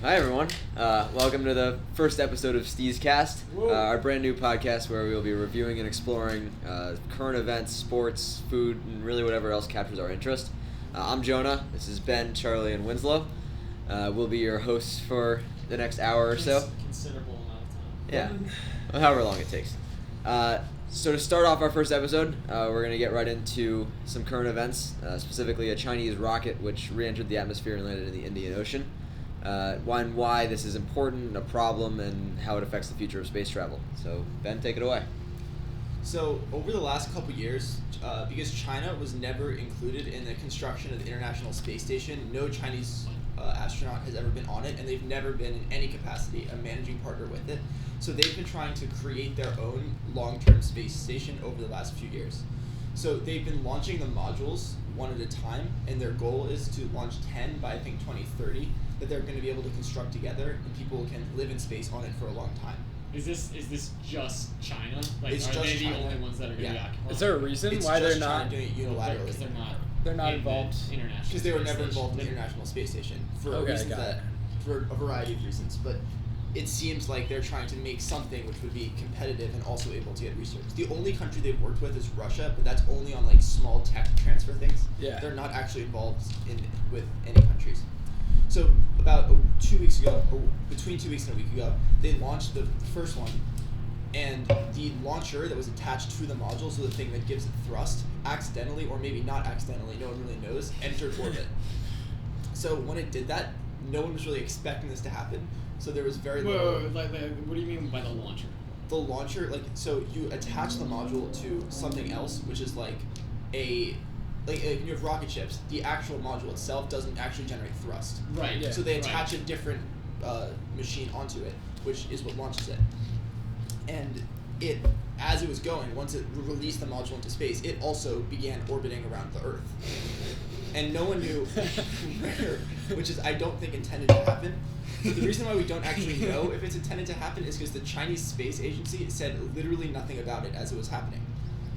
Hi everyone, welcome to the first episode of Steezcast, our brand new podcast where we will be reviewing and exploring current events, sports, food, and really whatever else captures our interest. I'm Jonah, this is Ben, Charlie, and Winslow. We'll be your hosts for the next hour or so. Considerable amount of time. Yeah, however long it takes. So to start off our first episode, we're going to get right into some current events, specifically a Chinese rocket which re-entered the atmosphere and landed in the Indian Ocean. Why this is important, a problem, and how it affects the future of space travel. So, Ben, take it away. So, over the last couple years, because China was never included in the construction of the International Space Station, no Chinese astronaut has ever been on it, and they've never been in any capacity a managing partner with it. So they've been trying to create their own long-term space station over the last few years. So they've been launching the modules one at a time, and their goal is to launch 10 by, I think, 2030, that they're going to be able to construct together, and people can live in space on it for a long time. Is this just China? Like, It's are just they the China. only ones that are going to be Yeah. occupied? Is there a reason It's why just they're not? China doing it unilaterally. Because They're not in the involved. International Because they were Space never Station. involved in the International Space Station for Okay, reasons got it. for a variety of reasons, but it seems like they're trying to make something which would be competitive and also able to get research. The only country they've worked with is Russia, but that's only on like small tech transfer things. Yeah. They're not actually involved with any countries. So about 2 weeks ago, or between 2 weeks and a week ago, they launched the first one, and the launcher that was attached to the module, so the thing that gives it thrust, accidentally, or maybe not accidentally, no one really knows, entered orbit. So when it did that, no one was really expecting this to happen, so there was very little... Like, what do you mean by the launcher? The launcher, so you attach the module to something else, which is like when you have rocket ships, the actual module itself doesn't actually generate thrust. Right. Yeah. So they attach a different machine onto it, which is what launches it. And it, as it was going, once it released the module into space, it also began orbiting around the Earth. And no one knew where, which is, I don't think, intended to happen. But the reason why we don't actually know if it's intended to happen is because the Chinese Space Agency said literally nothing about it as it was happening.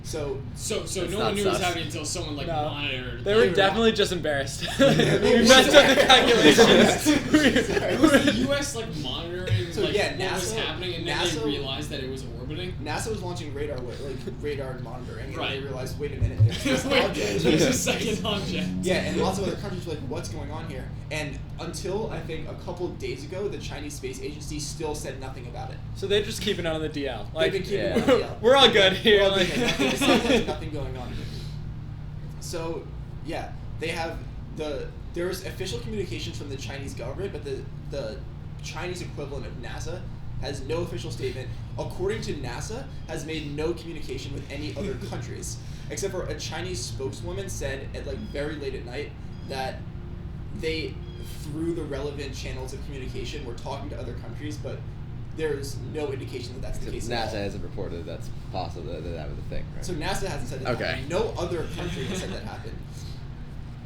So no That's one not knew it was sus. happening until someone No. monitored. They were were definitely just embarrassed. We We messed up the calculations. Sorry. Was the U.S. monitoring So, yeah, what was NASA happening, and then NASA they realized that it was orbiting? NASA was launching radar monitoring, and Right. they realized, wait a minute, there's this object. There's a second object. Yeah, and lots of other countries were like, what's going on here? And until, I think, a couple of days ago, the Chinese Space Agency still said nothing about it. So they're just keeping it on the DL. They've been keeping yeah. it on the DL. We're all good here. We're all good like- here. Nothing, it sounds like there's nothing going on. So, yeah, they have there's official communications from the Chinese government, but the Chinese equivalent of NASA has no official statement. According to NASA, has made no communication with any other countries, except for a Chinese spokeswoman said at very late at night that they, through the relevant channels of communication, were talking to other countries, but there's no indication that that's the case. at NASA all. hasn't reported that's possible that was a thing, right? So NASA hasn't said that. Okay. Happened. No other country has said that happened.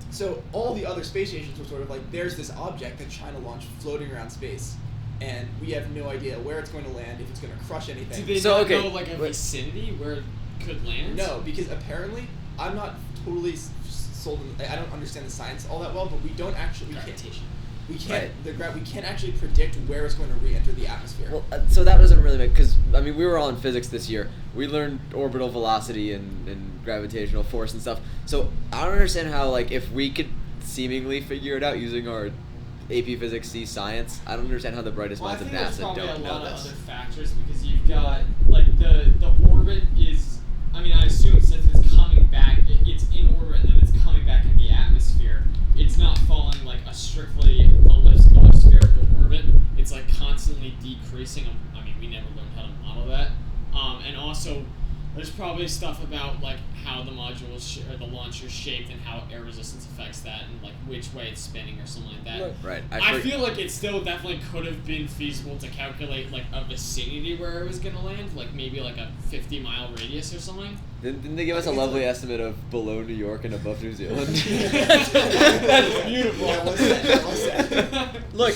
So all the other space stations were sort of like, there's this object that China launched floating around space, and we have no idea where it's going to land, if it's going to crush anything. Did they So, not okay, know a but- vicinity where it could land? No, because apparently, I'm not totally sold. I don't understand the science all that well, but we don't actually. We can't actually predict where it's going to re-enter the atmosphere. Well, so that doesn't really make, because, we were all in physics this year. We learned orbital velocity and gravitational force and stuff. So I don't understand how, if we could seemingly figure it out using our AP Physics C science, I don't understand how the brightest Well, I minds of think there's NASA probably don't a know lot of this. other factors, because you've got the orbit is. I mean, I assume since it's coming back, it's in orbit and then it's coming back in the atmosphere. It's not following a strictly elliptical or spherical orbit. It's constantly decreasing. I mean, we never learned how to model that. And also, there's probably stuff about how the module or the launcher is shaped and how air resistance affects that, and which way it's spinning or something like that. Right. I feel like it still definitely could have been feasible to calculate a vicinity where it was gonna land, maybe a 50-mile radius or something. Didn't they give us a lovely estimate of below New York and above New Zealand? That's beautiful. Yeah, what's that? Look,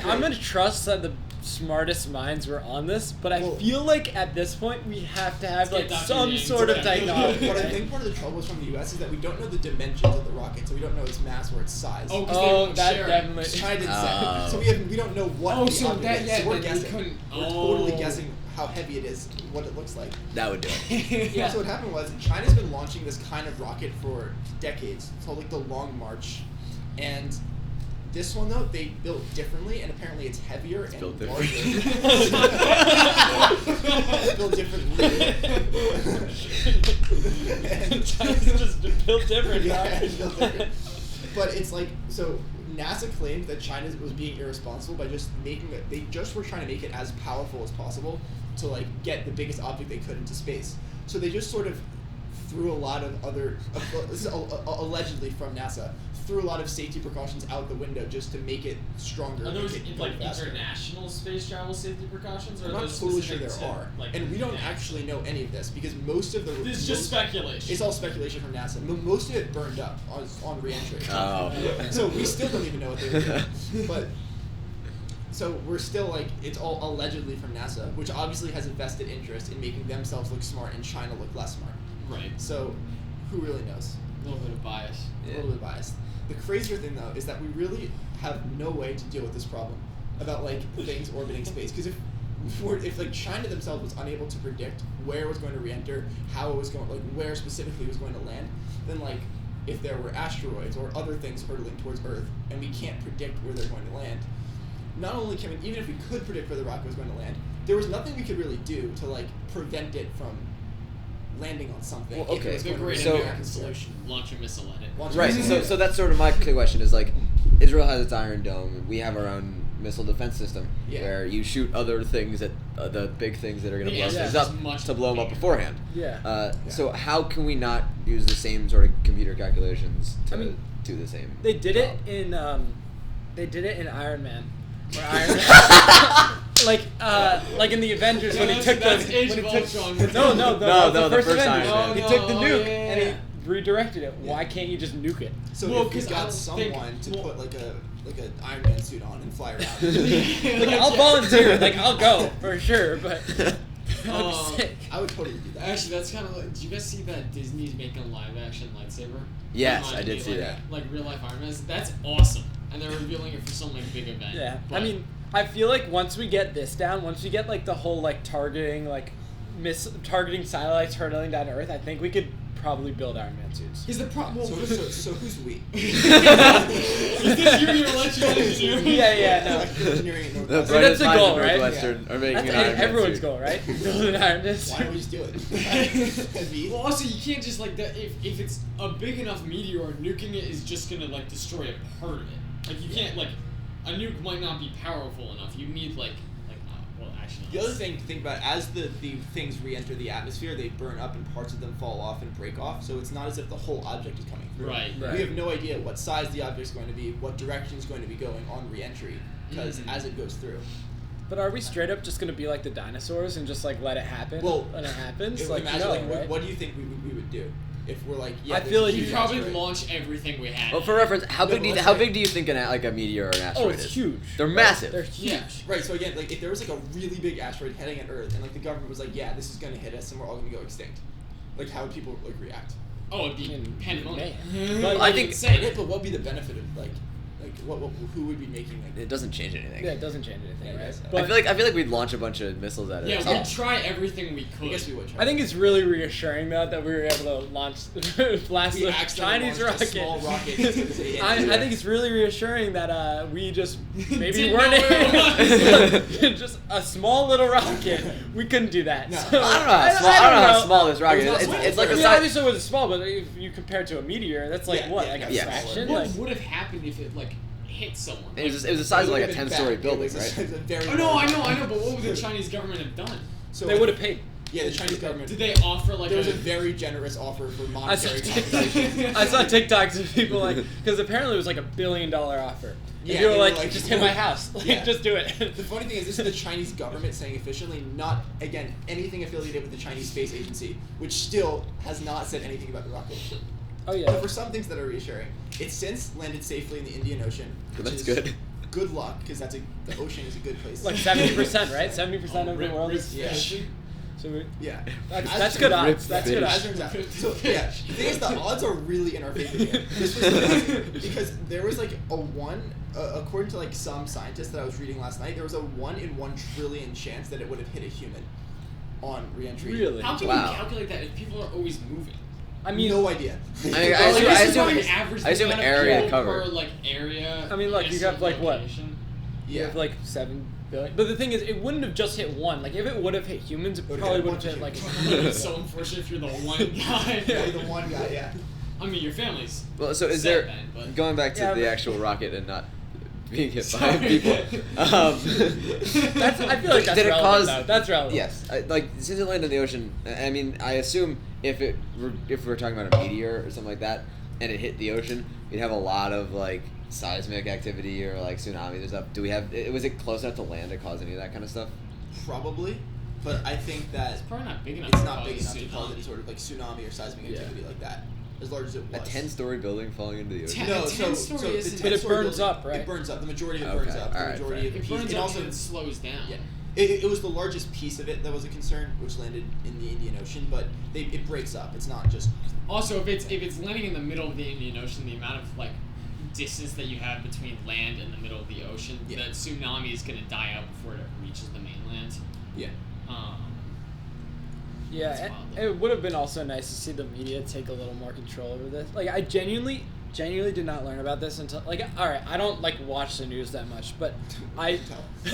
I'm gonna trust that the smartest minds were on this, but I feel like at this point we have to have like some sort of technology. But I think part of the trouble is from the U.S. is that we don't know the dimensions of the rocket, so we don't know its mass or its size. Oh, that definitely. China didn't say. So we don't know what the object is. So we're guessing. We're totally guessing how heavy it is, what it looks like. That would do it. Yeah. So what happened was China's been launching this kind of rocket for decades. It's called like the Long March, and this one though they built differently, and apparently it's heavier and built larger. different. Built differently. And China's just built different. yeah, it's built different. But it's like so. NASA claimed that China was being irresponsible by just making it. They just were trying to make it as powerful as possible to like get the biggest object they could into space. So they just sort of threw a lot of other, this is allegedly from NASA, threw a lot of safety precautions out the window just to make it stronger. Are those make it like go faster. international space travel safety precautions, or I'm are not those totally sure specific there to, are, like, and we don't NASA? actually know any of this because most of the This is just speculation. It's all speculation from NASA. Most of it burned up on re-entry. Oh. So we still don't even know what they were doing. But so we're still like it's all allegedly from NASA, which obviously has a vested interest in making themselves look smart and China look less smart. Right. So who really knows? A little bit of bias. A little bit biased. The crazier thing though is that we really have no way to deal with this problem about like things orbiting space. Because if like China themselves was unable to predict where it was going to re-enter, how it was going, like where specifically it was going to land, then like if there were asteroids or other things hurtling towards Earth and we can't predict where they're going to land, not only can we, even if we could predict where the rocket was going to land, there was nothing we could really do to like prevent it from landing on something. Well, if it okay, was The going to great re-enter. American solution: launch a missile at it. Launch a Right. missile. So that's sort of my question is like, Israel has its Iron Dome, and we have our own missile defense system, Yeah. where you shoot other things at the big things that are going to Yeah, blow yeah. things up It's much to blow them up bigger. beforehand. Yeah. So how can we not use the same sort of computer calculations to do the same? They did job? it in Iron Man. Where Iron Man, like in the Avengers when he took the that's Age when of he took Ultron. No, the first Avengers. Iron Man. He Oh, took the no, nuke yeah, and yeah. he redirected it. Why can't you just nuke it? So Well, if we 'cause I got don't someone think- to well- put like an Iron Man suit on and fly around. Like I'll volunteer. Like I'll go for sure, but I'm sick. I would totally do that. Actually, that's kind of like. Did you guys see that Disney's making a live-action lightsaber? Yes, Reminded I did me, see like, that. Like real-life Iron Man. That's awesome, and they're revealing it for some like big event. Yeah, But, I mean, I feel like once we get this down, once we get like the whole like targeting targeting satellites hurtling down to Earth, I think we could probably build Iron Man suits. is the problem? So who's we? Is this you, your electrical engineer? Yeah, no. Electrical engineering at The Northwestern. So brightest that's the minds goal, in right? Northwestern are making That's an Iron Man everyone's suit. goal, right? Build an Iron Man suit. Why don't we just do it? And me? Well, also you can't just like that. If it's a big enough meteor, nuking it is just gonna like destroy a part of it. Like you can't like a nuke might not be powerful enough. You need like well actually. The other thing to think about, as the things re-enter the atmosphere, they burn up and parts of them fall off and break off, so it's not as if the whole object is coming through. Right. We have no idea what size the object's going to be, what direction it's going to be going on re-entry, because as it goes through. But are we straight up just gonna be like the dinosaurs and just like let it happen? Well, when it happens, If, like imagine, no, like, right? what do you think we would do if we're like, yeah, I there's feel a like huge You'd probably asteroid. launch everything we had. Well, for reference, how No, big but do you let's how say- big do you think like a meteor or an Oh, asteroid it's is? huge. They're Right? massive. They're huge. Yeah. Right, so again, like if there was like a really big asteroid heading at Earth and like the government was like, yeah, this is gonna hit us and we're all gonna go extinct, like how would people like react? Oh, it'd be pandemonium. But I think- insane. But what would be the benefit of like what who would be making like? It doesn't change anything. Yeah, it doesn't change anything, Yeah, I right? guess so. But I feel like we'd launch a bunch of missiles at it. Yeah, or we'd try everything we could. I guess we would. Try. I think it's really reassuring though that we were able to launch blast We the accidentally Chinese launched a rocket. small rocket into the I think it's really reassuring that we just maybe Didn't weren't know where able just a small little rocket. We couldn't do that. No. So, I don't know how small this rocket It was is. not It's small. like I a mean, size. obviously it was small, but if you compare it to a meteor, that's like Yeah, what, yeah, like a yeah. fraction? What Like, would have happened if it like hit someone? It was the size of like a It would've been 10-story bad. building, It was right? a very Oh no, large- I know, but what would the Chinese government have done? So they would have paid. Yeah, the Chinese government. Did they offer like There was a very generous offer for I saw monetary compensation. TikToks of people like, because apparently it was like $1 billion offer, Yeah, and you were they like, were just hit my house. Like, Yeah. just do it. The funny thing is, this is the Chinese government saying officially, not, again, anything affiliated with the Chinese Space Agency, which still has not said anything about the rocket. Oh, But yeah. for some things that are reassuring, it's since landed safely in the Indian Ocean. Which That's is good. Good luck, because the ocean is a good place. Like 70%, right? 70% of the world is Yeah. fishing. So we, Yeah. that's good odds. That's good As odds. turns out. So, yeah, the thing is, the odds are really in our favor here. This was amazing, because there was like a according to like some scientists that I was reading last night, there was a 1 in 1 trillion chance that it would have hit a human on re-entry. Really? How can Wow. you calculate that if people are always moving? I mean, no idea. I assume area covered. Per, like, area. I mean, look, you have, like, what? location. you Yeah. have like 7 billion. But the thing is, it wouldn't have just hit one. Like, if it would have hit humans, it Would've probably hit a would have bunch hit of like. It's so unfortunate if you're the one guy. Yeah, the one guy. Yeah. I mean, your family's. Well, so is set there then, but- going back to Yeah, the but- actual rocket and not being hit by Sorry. people? That's. I feel like that's Did it relevant. cause? Though. That's relevant. Yes, like since it landed in the ocean. I mean, I assume if we're talking about a meteor or something like that, and it hit the ocean, you'd have a lot of like seismic activity or like tsunamis and stuff. Was it close enough to land to cause any of that kind of stuff? Probably, but I think that It's probably not big enough. it's to not cause big a enough to cause tsunami. any sort of like tsunami or seismic Yeah. activity like that, as large as it was. A 10-story building falling into the ocean. Ten- No, a so 10-story the isn't- But it 10-story burns building- up, right? It burns up. The majority of it Okay, burns up. The alright, majority fair. of the It piece. burns It up also and it slows down. yeah. It was the largest piece of it that was a concern, which landed in the Indian Ocean, but it breaks up. It's not just. Also, if it's landing in the middle of the Indian Ocean, the amount of like distance that you have between land and the middle of the ocean, Yeah. the tsunami is gonna die out before it ever reaches the mainland. Yeah. Yeah, That's and wild, though. it would have been also nice to see the media take a little more control over this. Like, I genuinely did not learn about this until, like, all right, I don't like watch the news that much, but I I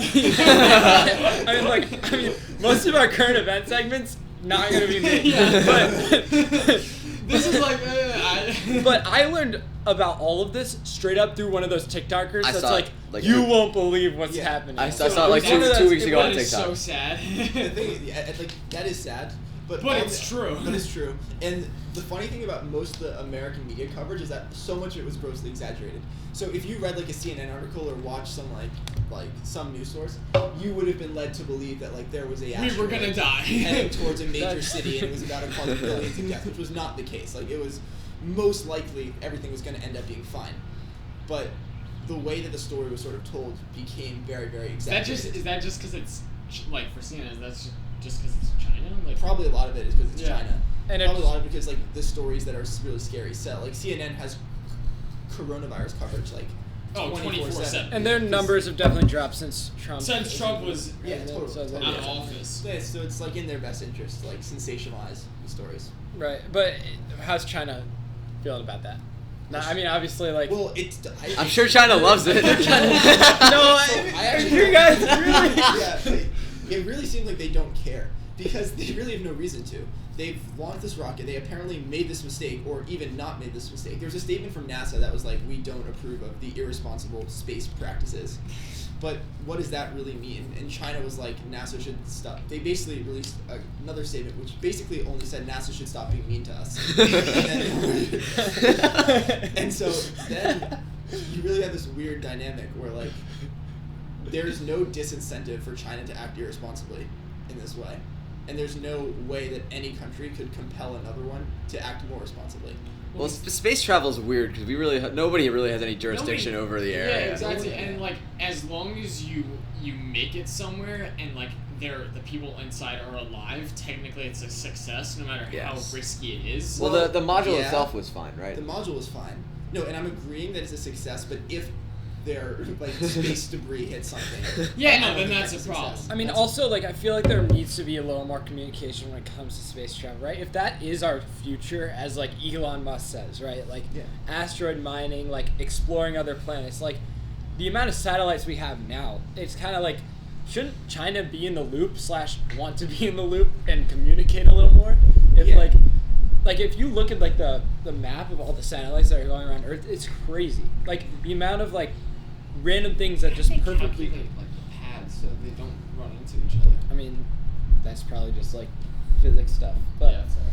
mean, most of our current event segments not gonna be me, Yeah. but This is like, but I learned about all of this straight up through one of those TikTokers I that's saw it, like, like, you it- won't believe what's Yeah. happening. I saw So it like was one of two those- weeks ago on That is TikTok. so sad. The thing is, yeah, like that is sad, but But all it's true. But it's true. And the funny thing about most of the American media coverage is that so much of it was grossly exaggerated. So if you read like a CNN article or watched some like some news source, you would have been led to believe that like there was a We were asteroid gonna die. heading towards a major That's- city and it was about to cause billions of deaths, which was not the case. Like it was most likely everything was going to end up being fine, but the way that the story was sort of told became very, very Is that exaggerated. just because it's like for CNN? Is that just because it's China? Like Probably a lot of it is because it's Yeah. China. And Probably a it's- lot of it because like the stories that are really scary sell. Like CNN has coronavirus coverage like 24/7. and their numbers have definitely dropped since Trump. Since Trump was Yeah, and then totally. so then- out of office. Yeah, so it's like in their best interest to like sensationalize the stories. Right, but how's China feeling about that? Now, I mean, obviously, like. Well, I'm sure China loves it. no, I actually you guys really. yeah, it really seems like they don't care because they really have no reason to. They've launched this rocket. They apparently made this mistake, or even not made this mistake. There was a statement from NASA that was like, "We don't approve of the irresponsible space practices." But what does that really mean? And China was like, NASA should stop. They basically released another statement, which basically only said NASA should stop being mean to us. And so then you really have this weird dynamic where like there's no disincentive for China to act irresponsibly in this way. And there's no way that any country could compel another one to act more responsibly. Well, space travel is weird because nobody really has any jurisdiction over the area. Yeah, exactly. And like, as long as you make it somewhere and like the people inside are alive, technically it's a success, no matter Yes. how risky it is. Well, the module yeah. itself was fine, right? The module was fine. No, and I'm agreeing that it's a success, but if their like space debris hits something, Yeah, I no, don't then think that's a success. problem. I mean, That's- also, like, I feel like there needs to be a little more communication when it comes to space travel, right? If that is our future, as, like, Elon Musk says, right? Like, Yeah. asteroid mining, like, exploring other planets. Like, the amount of satellites we have now, it's kind of like, shouldn't China be in the loop / want to be in the loop and communicate a little more? If, Yeah. like, if you look at, like, the map of all the satellites that are going around Earth, it's crazy. Like, the amount of, like, random things that just They perfectly... calculate, like the pads so they don't run into each other. I mean, that's probably just like physics stuff, but Yeah, sorry.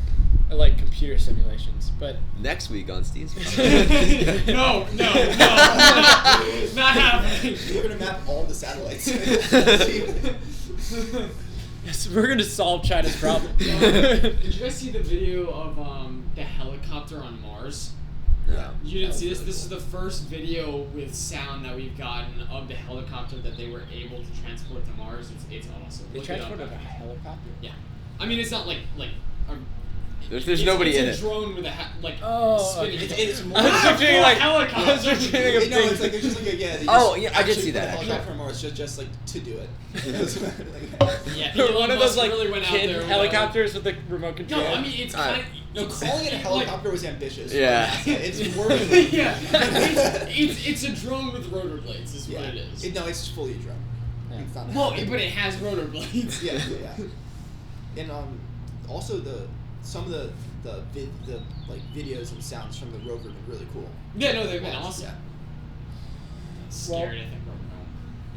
I like computer simulations. But Next week on Steezcast. No, not happening. We're gonna map all the satellites. yes, we're gonna solve China's problem. Did you guys see the video of the helicopter on Mars? No. You didn't see this? Really This is the first video with sound that we've gotten of the helicopter that they were able to transport to Mars. It's awesome. They Look it up transported a after. helicopter. Yeah. I mean, it's not like a, There's nobody in it's it. a drone with a spinning. Okay. It's more. I was picturing like helicopter. I was picturing like a No, big- it's like there's just like a, yeah. They Oh, just yeah, I did actually see put that, a actually. helicopter from Mars just like to do it. Yeah, Or Elon one of Musk those like really went out kid there with helicopters with the remote a- control. No, I mean it's Alright. kind of No, calling it a helicopter was ambitious. Yeah. It's more. yeah, it's a drone with rotor blades. Is what it is. It's fully a drone. Yeah. It's not a Well, helicopter. but it has rotor blades. Yeah. And also some of the like videos and sounds from the rover have been really cool. Yeah, no, they've been awesome. Yeah. Scary to think about.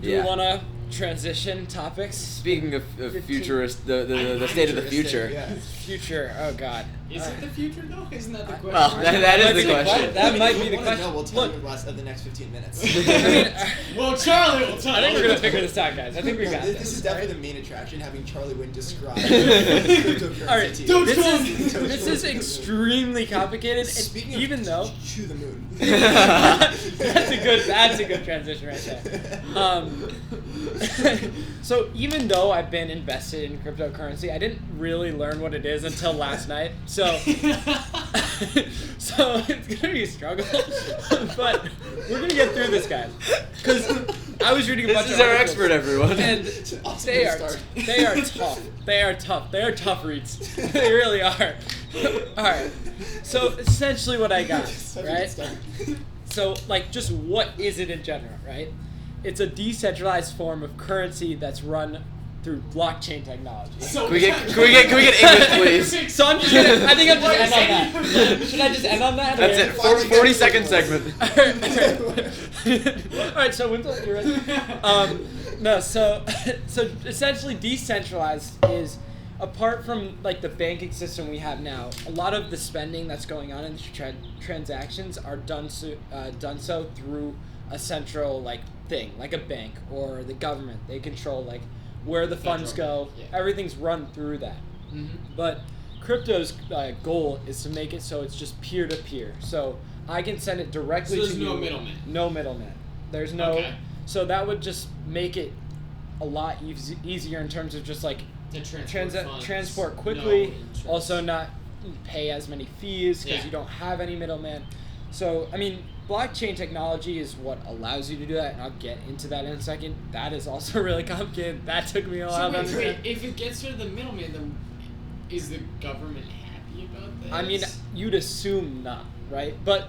Do Yeah. we want to transition topics? Speaking of 15 futurist, the state of the future. Yeah. Future. Oh God. Is it the future though? Isn't that the question? Well, that is That's the a question. That might be If the you wanna question. know, we'll tell Look, you the rest of the next 15 minutes. I mean, Well, Charlie will tell I think you. we're gonna figure this out, guys. I think we Yeah, got this this. is definitely the main attraction, having Charlie Wynn describe All right, cryptocurrency to you. Don't- this is extremely complicated. And Speaking of even though to the moon. that's a good transition right there. So even though I've been invested in cryptocurrency, I didn't really learn what it is until last night. So so it's gonna be a struggle, but we're gonna get through this, guys. Because I was reading a bunch This of is our articles, expert, everyone. and Awesome they are start. tough. They are tough reads. They really are. All right. So essentially, what I got, Such a good right? start. So, like, just what is it in general, right? It's a decentralized form of currency that's run through blockchain technology. So Can we get English, please? So I'm just gonna. I think I'm just end on that. Should I just end on that? That's it. 40-second segment. All right. So Winslow, you ready? No. So essentially, decentralized is apart from like the banking system we have now. A lot of the spending that's going on in the transactions are done so through a central like thing, like a bank or the government. They control like where the funds go. Yeah. Everything's run through that. But crypto's goal is to make it so it's just peer to peer. So I can send it directly So there's to you. no middleman. No middleman. There's no. Okay. So that would just make it a lot easier in terms of just like To transport funds, transport no quickly. interest. Also not pay as many fees because Yeah. you don't have any middleman. So I mean, blockchain technology is what allows you to do that, and I'll get into that in a second. That is also really complicated. That took me a while So to wait, understand. if it gets rid of the middleman, then is the government happy about this? I mean, you'd assume not, right? But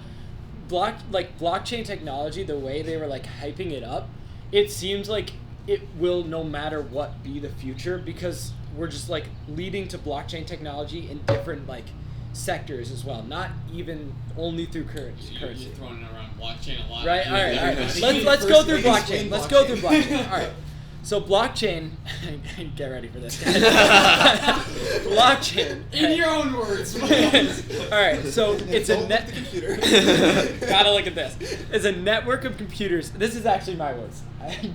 blockchain technology, the way they were like hyping it up, it seems like it will no matter what be the future because we're just like leading to blockchain technology in different like sectors as well, not even only through currency. You're throwing around blockchain a lot. Right. All right. All right. Everybody. Let's go through Explain blockchain. Let's go through blockchain. All right. So blockchain. Get ready for this, guys. Blockchain. In your own words. please. All right. So it's a Don't net. look at the computer. Gotta look at this. It's a network of computers. This is actually my words,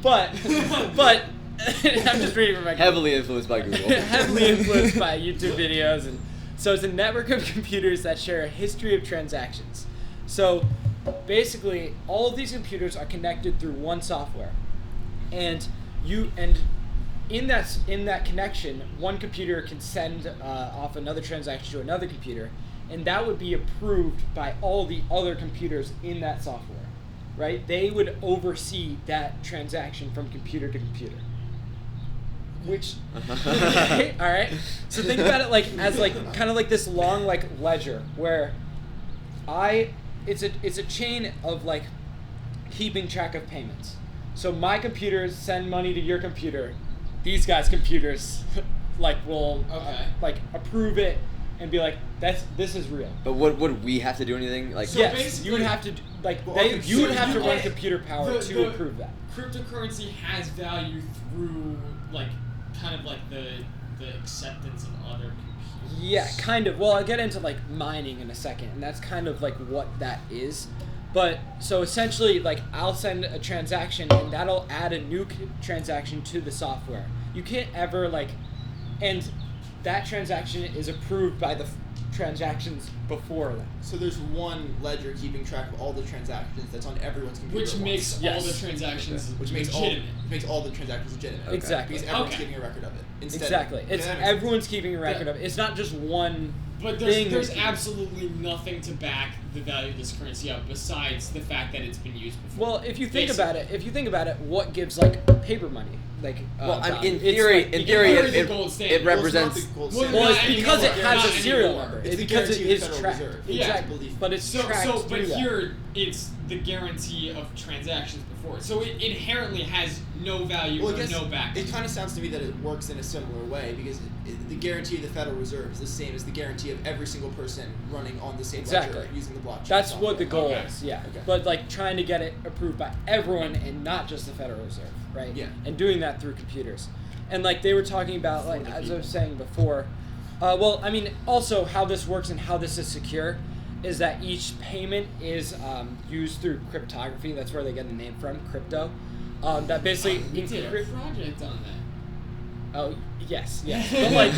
but I'm just reading from my Heavily influenced by Google. heavily influenced by YouTube videos, and so it's a network of computers that share a history of transactions. So basically, all of these computers are connected through one software, and in that connection, one computer can send off another transaction to another computer, and that would be approved by all the other computers in that software, right? They would oversee that transaction from computer to computer. Which, okay, all right. So think about it like as like kind of like this long like ledger where it's a chain of like keeping track of payments. So my computers send money to your computer. These guys' computers like will like approve it and be like this is real. But would we have to do anything? Like, So Yes, basically- you would have to like Well, they, okay, you would so have you to run get computer power the- to the- approve that. Cryptocurrency has value through like kind of like the the acceptance of other computers. Yeah, kind of. Well, I'll get into like mining in a second, and that's kind of like what that is. But so essentially, like I'll send a transaction, and that'll add a new transaction to the software. You can't ever like, and that transaction is approved by the transactions before that. So there's one ledger keeping track of all the transactions that's on everyone's computer. Which at makes once. all the transactions Which makes legitimate. all the transactions legitimate. Exactly. Because everyone's Okay. keeping a record of it. Instead Exactly. Of, It's Yeah, that makes everyone's keeping a record of it. It's not just one But thing. there's that's- absolutely nothing to back the value of this currency up besides the fact that it's been used before. Well, if you think Basically. about it, what gives like paper money? Like, Well, I mean, value? in It's theory, like- in theory, theory, the it gold standard. represents. Well, it's not the gold Well, standard. Well, it's not because it anymore. has a Not serial anymore. number. It's It's the because it guarantee of is the Federal tracked. Reserve. Yeah. Exactly. But it's tracked but through that. here it's the guarantee of transactions before. So it inherently has no value Well, I or guess no backup. it kind of sounds to me that it works in a similar way because the guarantee of the Federal Reserve is the same as the guarantee of every single person running on the same Exactly. ledger using the blockchain. That's what the software. goal Okay. is, yeah. Okay. But like trying to get it approved by everyone and not just the Federal Reserve, right? Yeah. And doing that through computers. And like they were talking about, like as I was saying before, well, I mean, also how this works and how this is secure is that each payment is used through cryptography. That's where they get the name from, crypto. That basically we did a encrypt- project on that. Oh, yes. But like,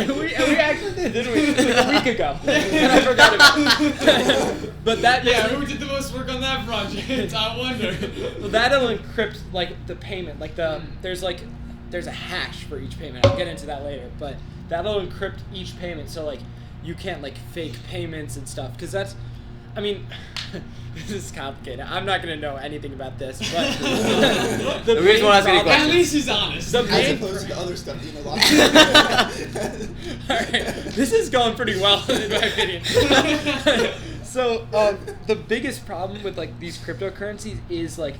we actually did, didn't we? Like a week ago. And I forgot about it. But that Yeah, basically- who did the most work on that project? I wonder. well, that'll encrypt like the payment. Like there's a hash for each payment. I'll get into that later. But that'll encrypt each payment, so like you can't like fake payments and stuff. Because that's, I mean, this is complicated. I'm not gonna know anything about this, but the We just wanna ask any main problem- At questions. least he's honest. The As main opposed to the other stuff that you know lots Alright, this is going pretty well in my opinion. So the biggest problem with like these cryptocurrencies is like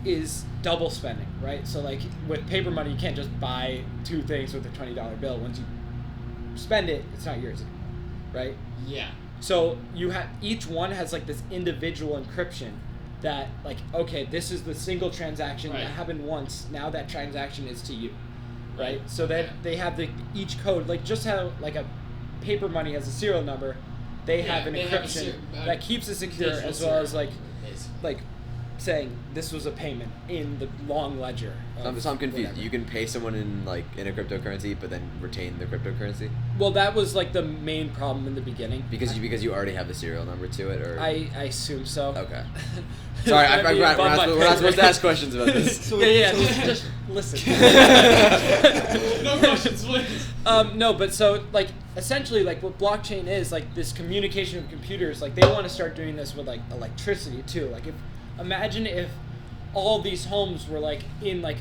is double spending, right? So like with paper money, you can't just buy two things with a $20 bill. Once you spend it, it's not yours anymore, right? Yeah. So you have each one has like this individual encryption that like, okay, this is the single transaction Right. that happened once. Now that transaction is to you, right? Right. So that they have the each code, like just how like a paper money has a serial number, they Yeah, have an they have a encryption ser- that keeps it secure, digital as well as serial like number, basically. like saying this was a payment in the long ledger. So I'm confused. whatever. You can pay someone in a cryptocurrency, but then retain the cryptocurrency Well, that was like the main problem in the beginning. because you already have the serial number to it, or I assume so. okay. Sorry, I Might be forgot. above my We're not pay supposed to grade. ask questions about this. So- yeah, so- just listen. No questions, please. No, but so like essentially like what blockchain is like this communication of computers. Like they want to start doing this with like electricity too. Like imagine if all these homes were like in like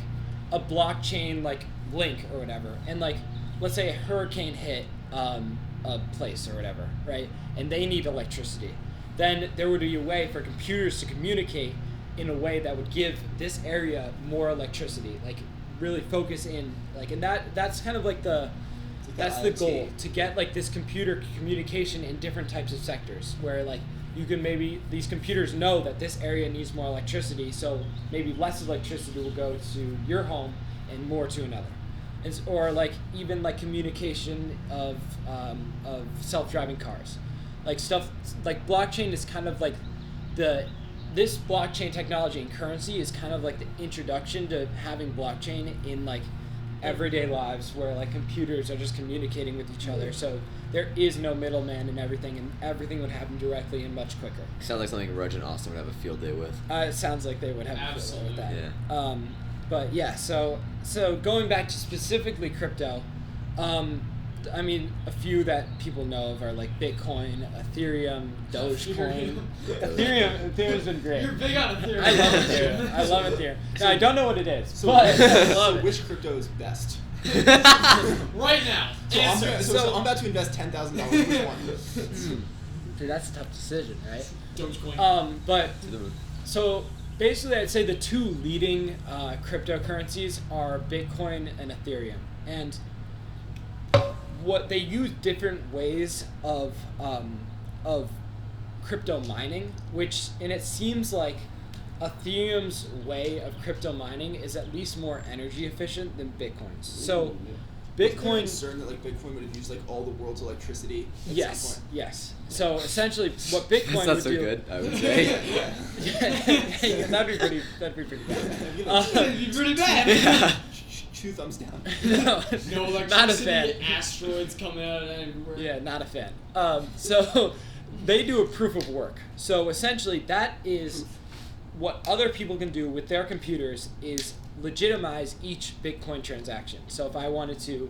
a blockchain like link or whatever, and like let's say a hurricane hit a place or whatever, right? And they need electricity. Then there would be a way for computers to communicate in a way that would give this area more electricity, like really focus in, like, and that's kind of like that's the goal, to get like this computer communication in different types of sectors where like you can maybe these computers know that this area needs more electricity, so maybe less electricity will go to your home and more to another. Or like even like communication of self-driving cars, like stuff like blockchain is kind of like this blockchain technology and currency is kind of like the introduction to having blockchain in like everyday lives where like computers are just communicating with each other, so there is no middleman and everything would happen directly and much quicker. Sounds like something Rudge and Austin would have a field day with. It sounds like they would have a field with that. Yeah. But yeah, so going back to specifically crypto, I mean, a few that people know of are like Bitcoin, Ethereum, Dogecoin. Ethereum's been great. You're big on Ethereum. I love Ethereum. I love Ethereum. No, I don't know what it is, So, but I love so it. which crypto is best? Right now. So Answer. I'm about to invest $10,000. Which one? Dude, that's a tough decision, right? Dogecoin. But To the moon. so basically, I'd say the two leading cryptocurrencies are Bitcoin and Ethereum, and what they use different ways of crypto mining, and it seems like Ethereum's way of crypto mining is at least more energy efficient than Bitcoin's. So Bitcoin. Concerned that like Bitcoin would have used like all the world's electricity. At Yes, some point. yes. So essentially, what Bitcoin That's not would so do. good, I would say. Yeah, that'd be pretty bad. That'd be pretty bad. Yeah. 2 thumbs down. No, No electricity. not a fan. Asteroids coming out of everywhere. Yeah, not a fan. So they do a proof of work. So essentially, that is what other people can do with their computers is legitimize each Bitcoin transaction. So if I wanted to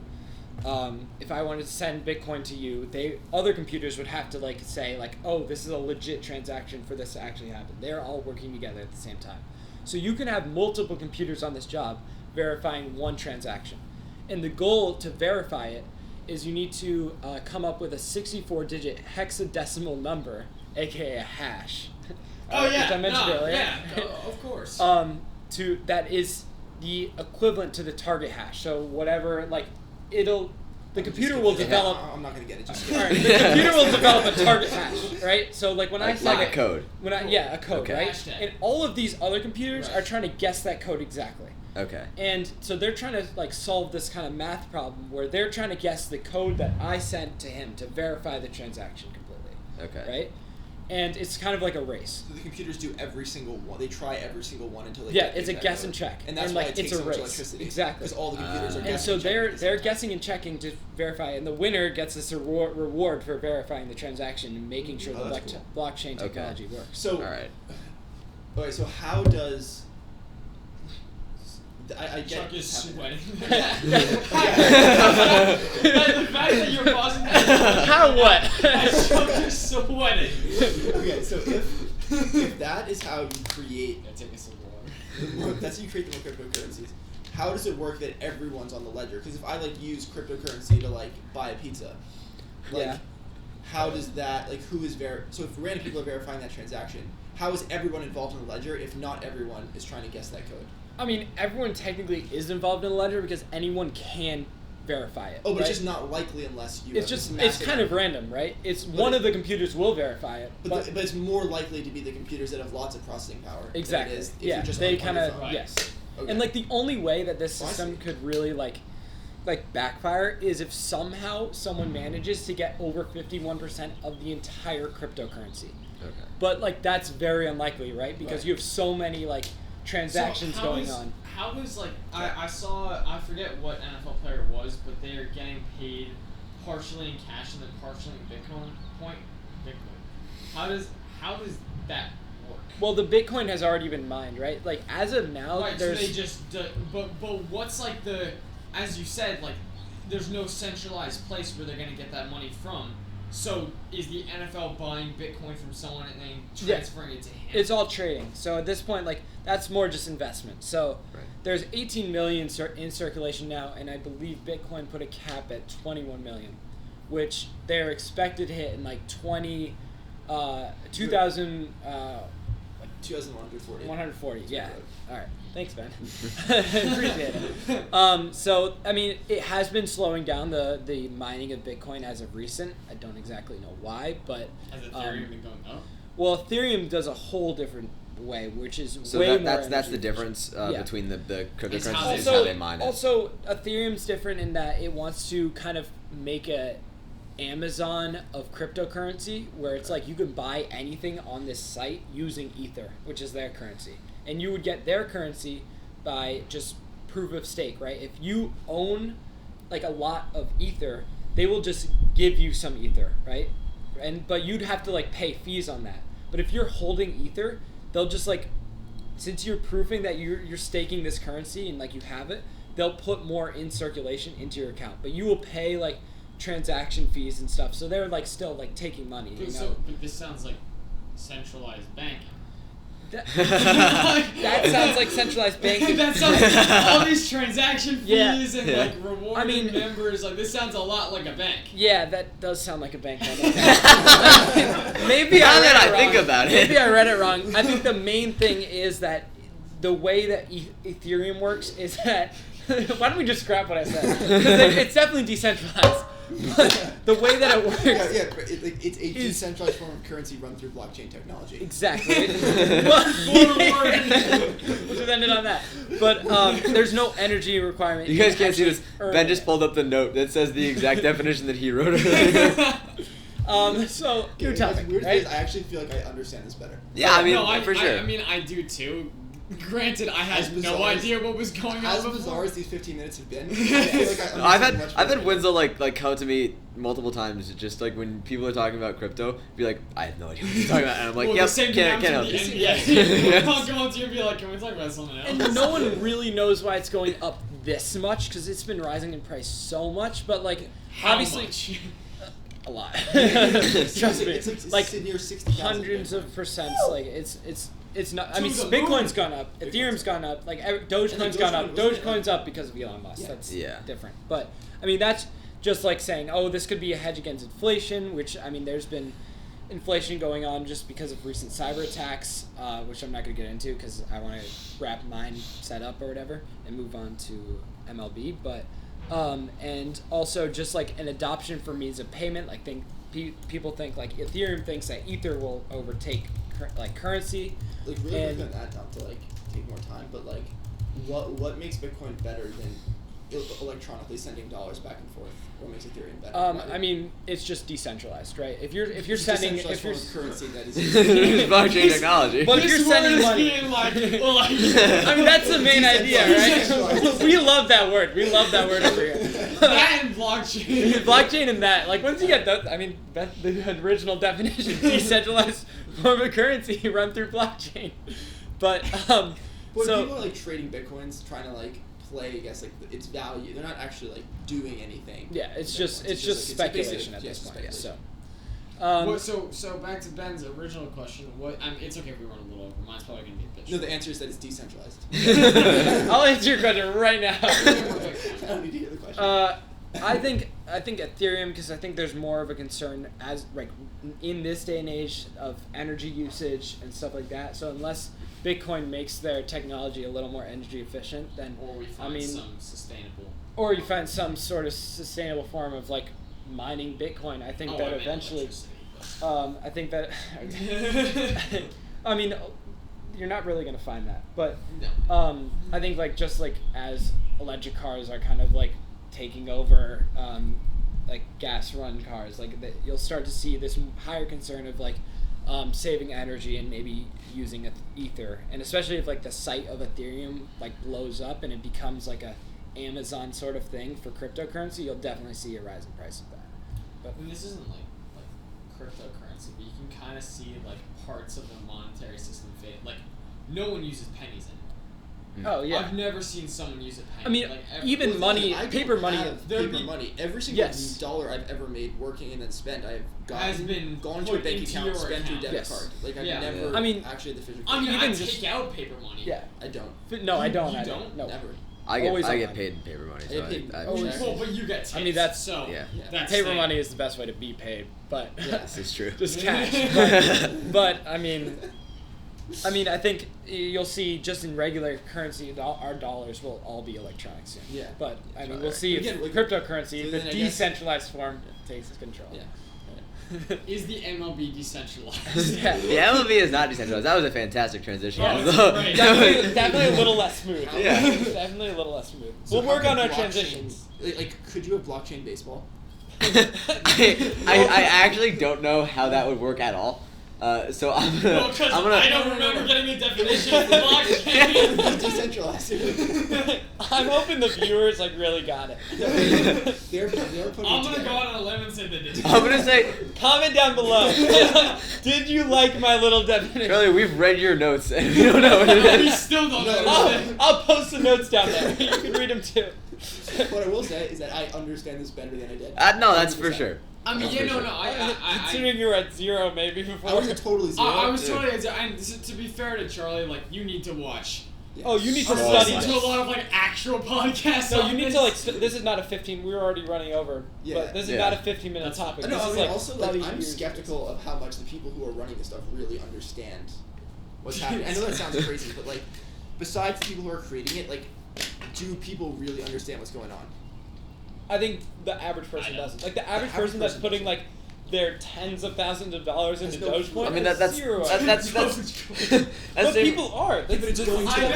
send Bitcoin to you, other computers would have to like say like, oh, this is a legit transaction for this to actually happen. They're all working together at the same time. So you can have multiple computers on this job verifying one transaction. And the goal to verify it is you need to come up with a 64-digit hexadecimal number, aka a hash. Oh yeah. Which I mentioned earlier. Yeah, of course. That is the equivalent to the target hash. So whatever, like, the computer will develop. I'm not gonna get it. Just All right, the computer will develop a target hash, right? So like when I say like a code. a code, Okay. right? Hashtag. And all of these other computers Right. are trying to guess that code exactly. Okay. And so they're trying to like solve this kind of math problem where they're trying to guess the code that I sent to him to verify the transaction completely. Okay. Right? And it's kind of like a race. So the computers do every single one. They try every single one until they Yeah, get it's a exact guess code. and check. And that's And, why like, it takes it's a so much race. electricity. Exactly. Because all the computers are And guessing. so and checking at the they're same time. guessing and checking to verify, and the winner gets this reward for verifying the transaction and making sure Oh, the that's cool. blockchain Okay. technology works. So, All right. okay, so how does I get Chuck is what's happening. sweating. Yeah. The fact that you're pausing that. How what? Chuck is sweating. Okay, so if that is how you create, Yeah, take a sip of water. that's how you create the cryptocurrencies. How does it work that everyone's on the ledger? Because if I like use cryptocurrency to like buy a pizza, like Yeah. how does that like who is so if random people are verifying that transaction, how is everyone involved in the ledger if not everyone is trying to guess that code? I mean, everyone technically is involved in the ledger because anyone can verify it. Oh, but right? it's just not likely unless you. It's have just this it's massive- kind of random, right? It's But one it- of the computers will verify it, But it's more likely to be the computers that have lots of processing power. exactly. Than it is if Yeah, you're just they on your kind of phone. Right. yes. Okay. And like the only way that this Oh, I system see. could really like backfire is if somehow someone manages to get over 51% of the entire cryptocurrency. Okay. But like that's very unlikely, right? Because Right. you have so many like transactions So how going is- on. How is like I I forget what NFL player it was, but they are getting paid partially in cash and then partially in Bitcoin. How does that work? Well, the Bitcoin has already been mined, right? Like as of now, Right, so there's they just but what's like as you said, like there's no centralized place where they're gonna get that money from. So is the NFL buying Bitcoin from someone and then Yeah. transferring it to him? it's all trading. So at this point, like that's more just investment. So Right. there's 18 million in circulation now, and I believe Bitcoin put a cap at 21 million, which they're expected to hit in like 2000. 2,140. 140, yeah. Right. All right. Thanks, Ben. Appreciate it. So, I mean, it has been slowing down the mining of Bitcoin as of recent. I don't exactly know why, but Has Ethereum been going up? well, Ethereum does a whole different way, which is So way more that's the energy difference efficient. Yeah. between the It's how cryptocurrencies they- is how they mine it. Also, Ethereum's different in that it wants to kind of make a Amazon of cryptocurrency, where it's like you can buy anything on this site using Ether, which is their currency, and you would get their currency by just proof of stake, right? If you own like a lot of Ether, they will just give you some Ether, right? But you'd have to like pay fees on that. But if you're holding Ether, they'll just like, since you're proofing that you're staking this currency and like you have it, they'll put more in circulation into your account. But you will pay like transaction fees and stuff. So they're like still like taking money. You know? But this sounds like centralized banking. That sounds like centralized banking. That sounds like all these transaction fees Yeah. and Yeah. like rewarding I mean- members. Like this sounds a lot like a bank. Yeah, that does sound like a bank. Maybe Now I read that it I wrong. think about it. Maybe I read it wrong. I think the main thing is that the way that Ethereum works is that why don't we just scrap what I said? 'Cause it's definitely decentralized. But the way that it works. But it's a decentralized form of currency run through blockchain technology. Exactly. We should end it on that. But there's no energy requirement. You guys can't see this. Earn Ben just it. pulled up the note that says the exact definition that he wrote earlier. So new As topic, weird as right? it is, I actually feel like I understand this better. Yeah, I mean, no, for sure. I mean, I do too. Granted, I had As no bizarre as- idea what was going on. As before. bizarre as these 15 minutes have been, I feel like I understand much I've better. had Winslow like come to me multiple times, just like when people are talking about crypto, be like, I have no idea what you're talking about, and I'm like, Well, yep, the same can't thing help happens you. to the NBA. Yes. I'll go to you and be like, can we talk about something else? And no one really knows why it's going up this much because it's been rising in price so much. But like, How obviously, much? a lot. Trust me, It's like near 60,000. hundreds of percents. Like it's not. I To mean, the Bitcoin's moon. gone up. Ethereum's gone up. Like Dogecoin's Dogecoin gone up. wasn't it, Dogecoin's up because of Elon Musk. Yeah. That's Yeah. different. But I mean, that's just like saying, oh, this could be a hedge against inflation. Which I mean, there's been inflation going on just because of recent cyber attacks, which I'm not going to get into because I want to wrap mine set up or whatever and move on to MLB. But and also just like an adoption for means of payment. Like people think like Ethereum thinks that Ether will overtake like currency. Like really And- quick on that, not to like take more time, but like, what makes Bitcoin better than electronically sending dollars back and forth? What makes Ethereum better? I mean, it's just decentralized, right? If you're It's a sending, decentralized if you're, form of currency that is It's blockchain technology. But if you're This sending word is money- being like, well, like, I mean, that's the main idea, right? Decentralized. We love that word. We love that word over here. that and blockchain. Blockchain and that, like once you get that, I mean, that's the original definition: decentralized form of currency run through blockchain. But But so people are like trading bitcoins, trying to like play, I guess, like its value. They're not actually like doing anything. yeah, it's with just Bitcoins. it's just like, speculation basically- at yeah, this it's point. So. speculation. So back to Ben's original question. What? I mean, it's okay if we run a little over. Mine's probably gonna be a bitch. No, the answer is that it's decentralized. I'll answer your question right now. I don't need to hear the question. I think Ethereum, because I think there's more of a concern as like in this day and age of energy usage and stuff like that. So unless Bitcoin makes their technology a little more energy efficient, then Or we find some sustainable. or you find some sort of sustainable form of like mining Bitcoin. I think Oh, that I meant eventually, electricity, but- I think that. I mean, you're not really gonna find that, but No. I think like just like as electric cars are kind of like taking over like gas run cars, like you'll start to see this higher concern of like saving energy and maybe using Ether, and especially if like the site of Ethereum like blows up and it becomes like a Amazon sort of thing for cryptocurrency, you'll definitely see a rise in price of that. But And this isn't like cryptocurrency, but you can kind of see like parts of the monetary system fade. Like no one uses pennies anymore. oh yeah, I've never seen someone use a penny. I mean, like, ever. even Well, money, I don't paper money. have There'd paper be- money. Every single Yes. dollar I've ever made working and then spent, I've Has been gone to a put bank into account, your spent through a account. debit Yes. card. Like I've Yeah. never I mean- actually had the physical. I mean, even I just- take out paper money. Yeah, I don't. no, I You don't. don't? No, Never. I get Always I get online. paid in paper money. I So get paid I always. check. Well, but you get tips. I mean, that's- so. Yeah. That's paper the- money is the best way to be paid, but Yes, it's true. just cash. But I mean, I think you'll see just in regular currency, our dollars will all be electronic soon. Yeah. But I mean, Right. we'll see if Again, like- cryptocurrency, so the then I guess- decentralized form, takes control. Yeah. Is the MLB decentralized? Yeah. The MLB is not decentralized. That was a fantastic transition. Oh, So- great. Definitely a little less smooth. Yeah. Definitely a little less smooth. So We'll how work on could our blockchain- transitions. Like, could you have blockchain baseball? I actually don't know how that would work at all. So I'm gonna. Well, because I'm gonna. I don't remember getting a definition for blockchain. It's decentralized. I'm hoping the viewers like really got it. they're putting I'm it gonna together. go out on a limb and say they did. I'm gonna say, Comment down below. Did you like my little definition? Charlie, we've read your notes and we don't know what it We is. still don't No, know. I'll post the notes down there. You can read them too. What I will say is that I understand this better than I did. No, that's for 100%. sure. I mean, That's yeah, for no, sure. no. I Considering you were at 0 maybe before. I was at totally zero. I was Yeah. totally. And to be fair to Charlie, like you need to watch. Yeah. Oh, you need to I'm study listening to a lot of like actual podcasts. No, on you need this. to like. This is not a 15. We were already running over. Yeah. But this is Yeah. not a 15-minute That's- topic. No, This I is mean, like also, like, study I'm years. skeptical of how much the people who are running this stuff really understand what's happening. I know that sounds crazy, but, like, besides the people who are creating it, like, do people really understand what's going on? I think the average person doesn't. Like the average person that's putting like their tens of thousands of dollars into Dogecoin. I mean has that's zero. but People are. Yeah, but it's going to I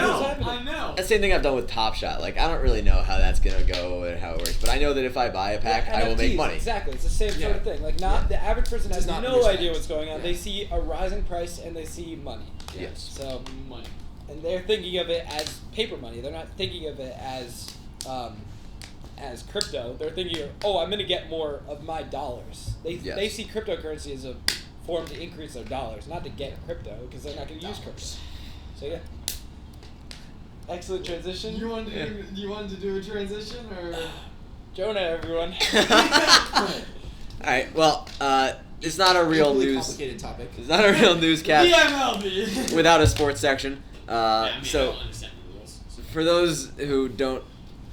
know. That's the same thing I've done with Top Shot. Like I don't really know how that's gonna go and how it works, but I know that if I buy a pack, I will make NFTs, money. Exactly, it's the same sort of thing. Like the average person has Does not no understand. idea what's going on. They see a rising price and they see money. Yes. So Money. and they're thinking of it as paper money. They're not thinking of it as crypto. They're thinking, I'm going to get more of my dollars. They see cryptocurrency as a form to increase their dollars, not to get crypto, because they're not going to use crypto. So yeah. Excellent transition. You wanted to do a transition or? Jonah, everyone. All right. Well, it's not a real Equally know complicated topic. It's not a real newscast The MLB. without a sports section. I So don't understand the rules. for those who don't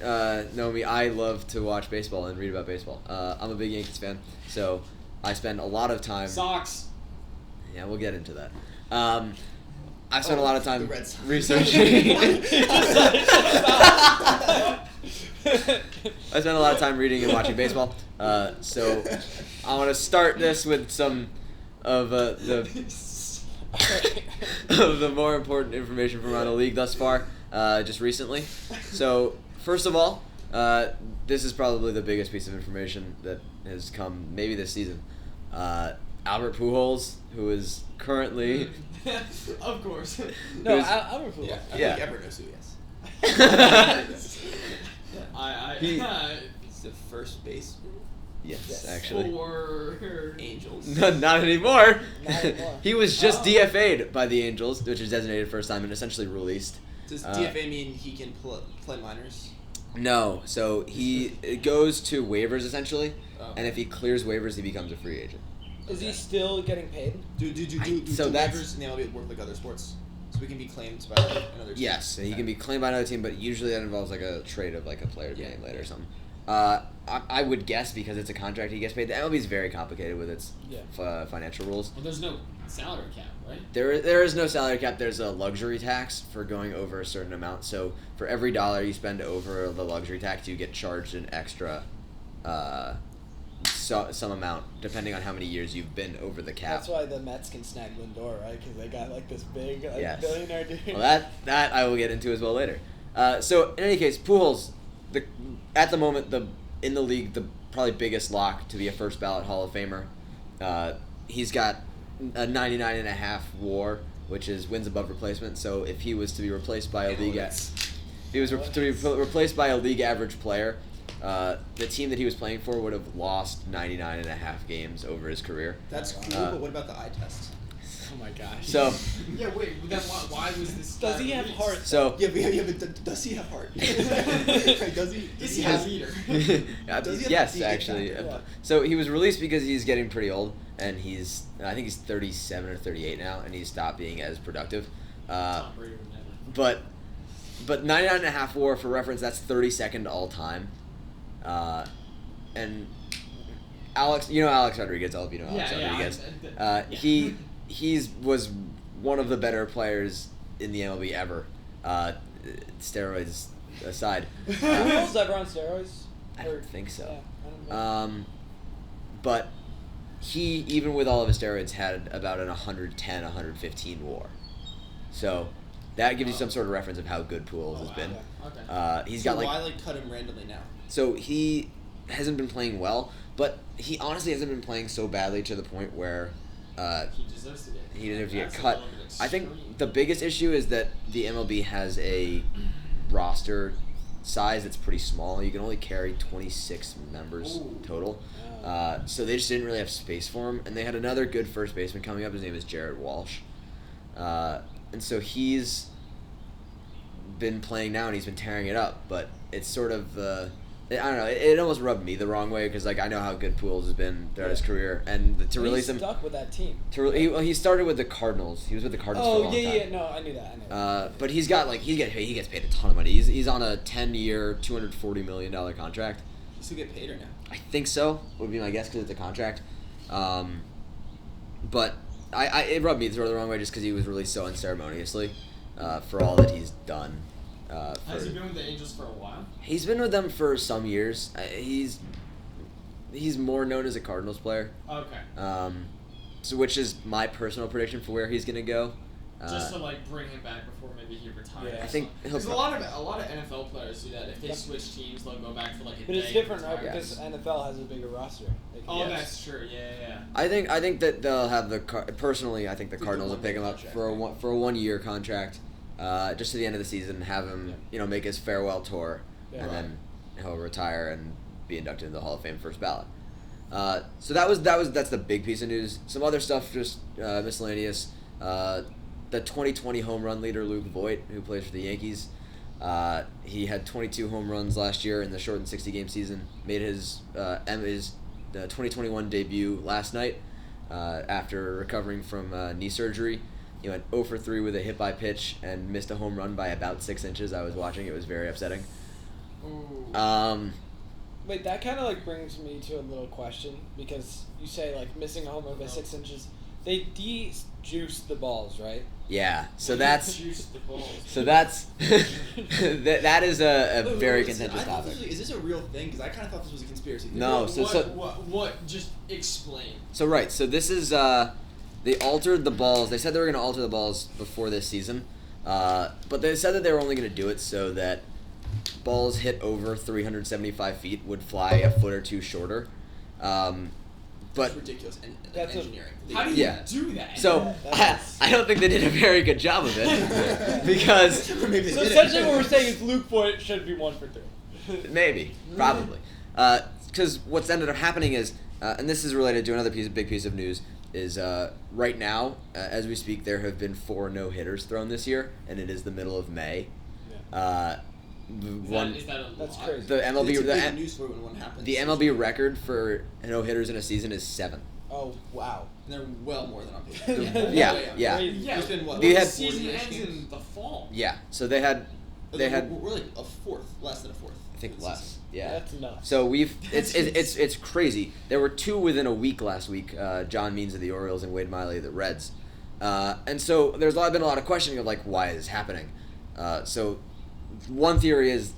know me, I love to watch baseball and read about baseball. I'm a big Yankees fan, so I spend a lot of time. Socks. Yeah, we'll get into that. I spent a lot of time the Red Sox. researching. I spent a lot of time reading and watching baseball. So I want to start this with some of the of the more important information from around the league thus far, just recently. So first of all, this is probably the biggest piece of information that has come maybe this season. Albert Pujols, who is currently Of course. No, Who's- Albert Pujols. I Yeah. think everyone knows who he is. He- He's the first baseman. yes, actually. For Angels. No, not anymore. Not anymore. He was just Oh. DFA'd by the Angels, which is designated first time and essentially released. Does DFA mean he can play minors? No, so it goes to waivers essentially, Oh. and if he clears waivers, he becomes a free agent. Is he still getting paid? Do so that's- waivers in the MLB work like other sports? So we can be claimed by another team? Yes, he can be claimed by another team, but usually that involves like a trade of like a player being later or something. I would guess because it's a contract he gets paid. The MLB is very complicated with its financial rules. Well, there's no salary cap, right? There is no salary cap. There's a luxury tax for going over a certain amount. So for every dollar you spend over the luxury tax, you get charged an extra some amount, depending on how many years you've been over the cap. That's why the Mets can snag Lindor, right? Because they got like this big Yes. billionaire dude. Well, that I will get into as well later. So in any case, Pujols, at the moment in the league, the probably biggest lock to be a first ballot Hall of Famer. He's got a 99.5 WAR, which is wins above replacement. So if he was to be replaced by a league, replaced by a league average player, the team that he was playing for would have lost 99.5 games over his career. That's cool, but what about the eye test? Oh my gosh. So Yeah, wait. Then why was this? Does he have released? heart? so Yeah, but does he have heart? Does he? Is he a leader? Does he have yes, the DJ actually. factor? Yeah. So he was released because he's getting pretty old, and I think he's 37 or 38 now, and he's stopped being as productive. Tom Brady would never. But 99.5 WAR, for reference, that's 32nd all time. And Alex Rodriguez. All of you know Alex Rodriguez. He was one of the better players in the MLB ever. Steroids aside. Pujols ever on steroids? I don't think so. Yeah, I don't know. But he, even with all of his steroids, had about an 110, 115 WAR. So that gives you some sort of reference of how good Pujols has been. Okay. He's So got why cut him randomly now? So he hasn't been playing well, but he honestly hasn't been playing so badly to the point where He deserves to get. he deserves to get That's a cut. little bit I think extreme. the biggest issue is that the MLB has a roster size that's pretty small. You can only carry 26 members Ooh. total. Oh. So they just didn't really have space for him. And they had another good first baseman coming up. His name is Jared Walsh. And so he's been playing now, and he's been tearing it up. But it's sort of, I don't know, it almost rubbed me the wrong way because I know how good Pujols has been throughout his career. And to release him... He's stuck with that team. He started with the Cardinals. He was with the Cardinals for a long time. No, I knew that. But he's got he gets paid a ton of money. He's on a 10-year, $240 million contract. You still get paid or no? I think so. Would be my guess because it's a contract. But it rubbed me the wrong way just because he was released so unceremoniously for all that he's done. Has he been with the Angels for a while? He's been with them for some years. He's more known as a Cardinals player. Okay. So which is my personal prediction for where he's gonna go. Just to like bring him back before maybe he retires. Yeah. I think he'll. Because a lot of NFL players do that. If they switch teams, they'll go back for like a day. But it's different, right? retire. Because NFL has a bigger roster. Oh, that's true. Yeah. I think that they'll have personally. I think the It's a Cardinals will pick him up contract, for right? a 1 year contract, just to the end of the season. Have him, make his farewell tour, Yeah. and then he'll retire and be inducted into the Hall of Fame first ballot. So that's the big piece of news. Some other stuff, just miscellaneous. The 2020 home run leader, Luke Voigt, who plays for the Yankees, he had 22 home runs last year in the shortened 60-game season. Made his 2021 debut last night after recovering from knee surgery. He went 0 for 3 with a hit by pitch and missed a home run by about 6 inches. I was watching; it was very upsetting. Ooh. Wait, that kind of like brings me to a little question because you say like missing a home run by 6 inches. They de-juice the balls, right? Yeah, so that's Juice the balls. that is a very Listen, contentious I thought topic. is this a real thing? Because I kind of thought this was a conspiracy theory. No, What? Just explain. So right, so this is they altered the balls. They said they were going to alter the balls before this season, but they said that they were only going to do it so that balls hit over 375 feet would fly a foot or two shorter. But It's ridiculous That's engineering. How do you Yeah. do that? so I don't think they did a very good job of it because Or maybe they So did essentially, it. what we're saying is Luke Voigt should be 1 for 3. maybe, probably, because what's ended up happening is, and this is related to another big piece of news, is right now, as we speak, there have been 4 no-hitters thrown this year, and it is the middle of May. Is that a That's lot? crazy. The MLB It's a big news story when one happens. the MLB record for no-hitters in a season is 7. Oh wow! And they're well more than on paper. Yeah, Way up. yeah. Yeah. There's been what? They had- The season 40 ends games? in the fall. Yeah, so they had We're like a fourth, less than a fourth. I think of the less. season. Yeah. That's nuts. So it's crazy. There were 2 within a week last week. John Means of the Orioles and Wade Miley of the Reds. And so there's been a lot of questioning of like why is this happening. So one theory is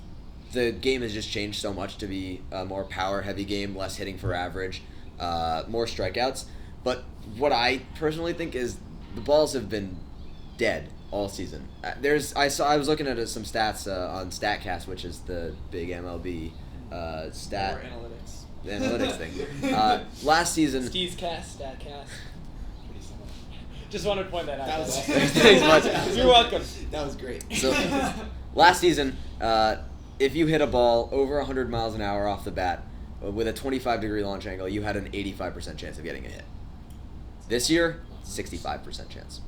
the game has just changed so much to be a more power heavy game, less hitting for average, more strikeouts. But what I personally think is the balls have been dead all season. I was looking at some stats on Statcast, which is the big MLB stat Or analytics. analytics thing. Last season, Steezcast, Statcast. Pretty similar. Just wanted to point that out. That was Thanks much. You're welcome. That was great. so last season, if you hit a ball over 100 miles an hour off the bat with a 25-degree launch angle, you had an 85% chance of getting a hit. This year, 65% chance.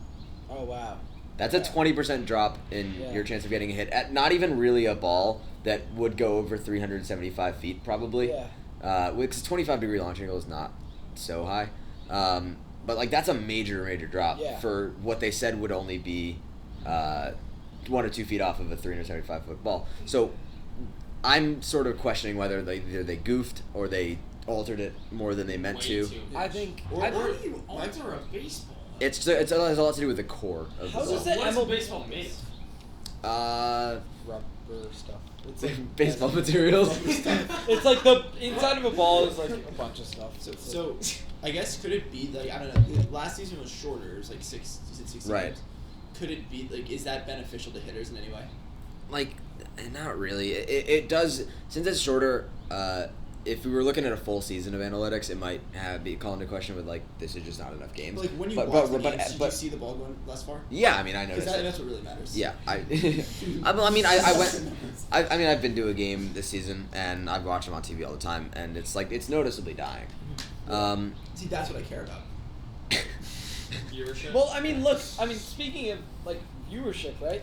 Oh wow. That's a 20% drop in your chance of getting a hit at not even really a ball that would go over 375 feet probably. Yeah. Because 25-degree launch angle is not so high. But like that's a major drop for what they said would only be 1 or 2 feet off of a 375-foot ball. So I'm sort of questioning whether either they goofed or they altered it more than they meant Way to. too I much. think. Or- How or- do you alter a baseball? It has a lot to do with the core of How the does ball. that What is MLB baseball made? Rubber stuff. It's Baseball materials. It's like the inside of a ball is like a bunch of stuff. So I guess could it be like I don't know? Last season was shorter. It was like 60 Right. games. Could it be like is that beneficial to hitters in any way? Like, not really. It does, since it's shorter, if we were looking at a full season of analytics, it might be called into question with, like, this is just not enough games. But, like when you But- watch but- the but- games, did but- you see the ball going less far? Yeah, I mean, I Because noticed it. that's what really matters. Yeah, I went. I mean, I've been to a game this season, and I've watched them on TV all the time, and it's like it's noticeably dying. See, that's what I care about. Viewership? Well, I mean, look. I mean, speaking of like viewership, right?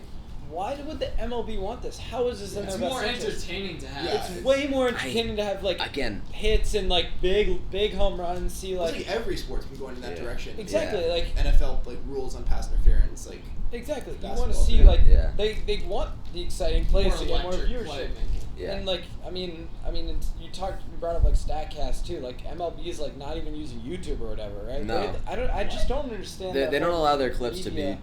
Why would the MLB want this? How is this in it's their best more interest? entertaining to have. Yeah. It's way more entertaining to have like Again, hits and like big home runs. See It's like like every sport's been going in that Yeah. direction. exactly Yeah. like NFL like rules on pass interference, like exactly. You want to Basketball, see yeah. like Yeah. they want the exciting plays More to get more electric viewership. playmaking. yeah. And like I mean you brought up like Statcast too. Like MLB is like not even using YouTube or whatever, right? No. I just don't understand. They that don't whole allow their clips to be media.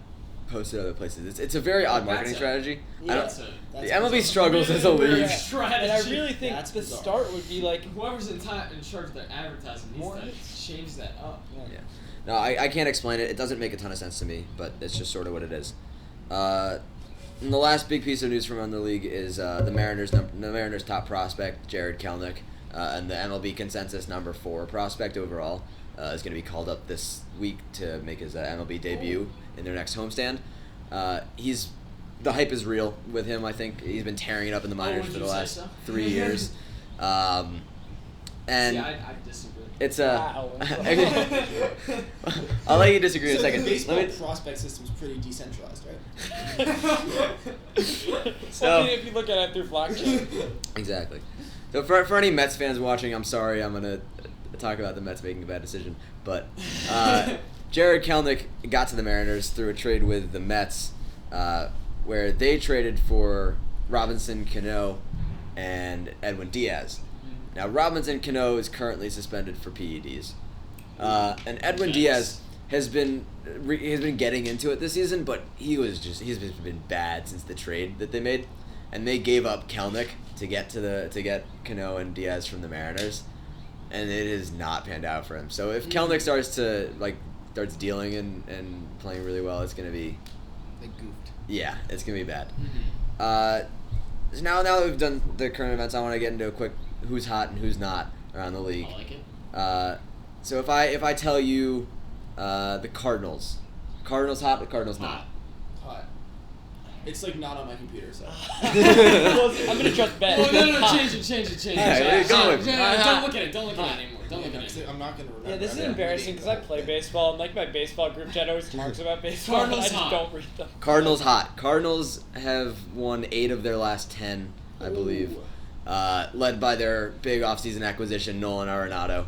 posted other places. It's a very odd marketing strategy. Yeah, I don't, that's the MLB struggles as a league. Yeah. Strategy. And I really think That's the bizarre. start would be like Whoever's in charge of their advertising needs More to hits. change that up. Yeah. No, I can't explain it. It doesn't make a ton of sense to me, but it's just sort of what it is. And the last big piece of news from around the league is the Mariners' top prospect, Jared Kelenic, and the MLB consensus number 4 prospect overall is going to be called up this week to make his MLB debut in their next homestand. The hype is real with him. I think he's been tearing it up in the minors would for the you say last so? 3 years. And See, I disagree. it's Wow. I'll let you disagree in a So second. the baseball Let me- prospect system's pretty decentralized, right? So- I mean, if you look at it through blockchain. Exactly. So for any Mets fans watching, I'm sorry, I'm gonna talk about the Mets making a bad decision, but Jared Kelenic got to the Mariners through a trade with the Mets, where they traded for Robinson Cano and Edwin Diaz. Now Robinson Cano is currently suspended for PEDs, and Edwin Diaz has been getting into it this season, but he's been bad since the trade that they made, and they gave up Kelenic to get Cano and Diaz from the Mariners, and it has not panned out for him. So if Kelenic starts dealing and playing really well, it's gonna be it's gonna be bad. So now that we've done the current events, I want to get into a quick who's hot and who's not around the league. I like it. So if I tell you the Cardinals hot, the Cardinals not. Hot. It's like not on my computer, so. Well, I'm gonna trust Ben. Oh, no, change it. Alright, go with it. Don't look at it. Don't look at it anymore. Don't look Yeah, at it. I'm not gonna remember. Yeah, this is I'm embarrassing because I play baseball and like my baseball group chat always talks about baseball, but I Cardinals just hot. don't read them. Cardinals hot. Cardinals have won 8 of their last 10, I believe, led by their big offseason acquisition, Nolan Arenado,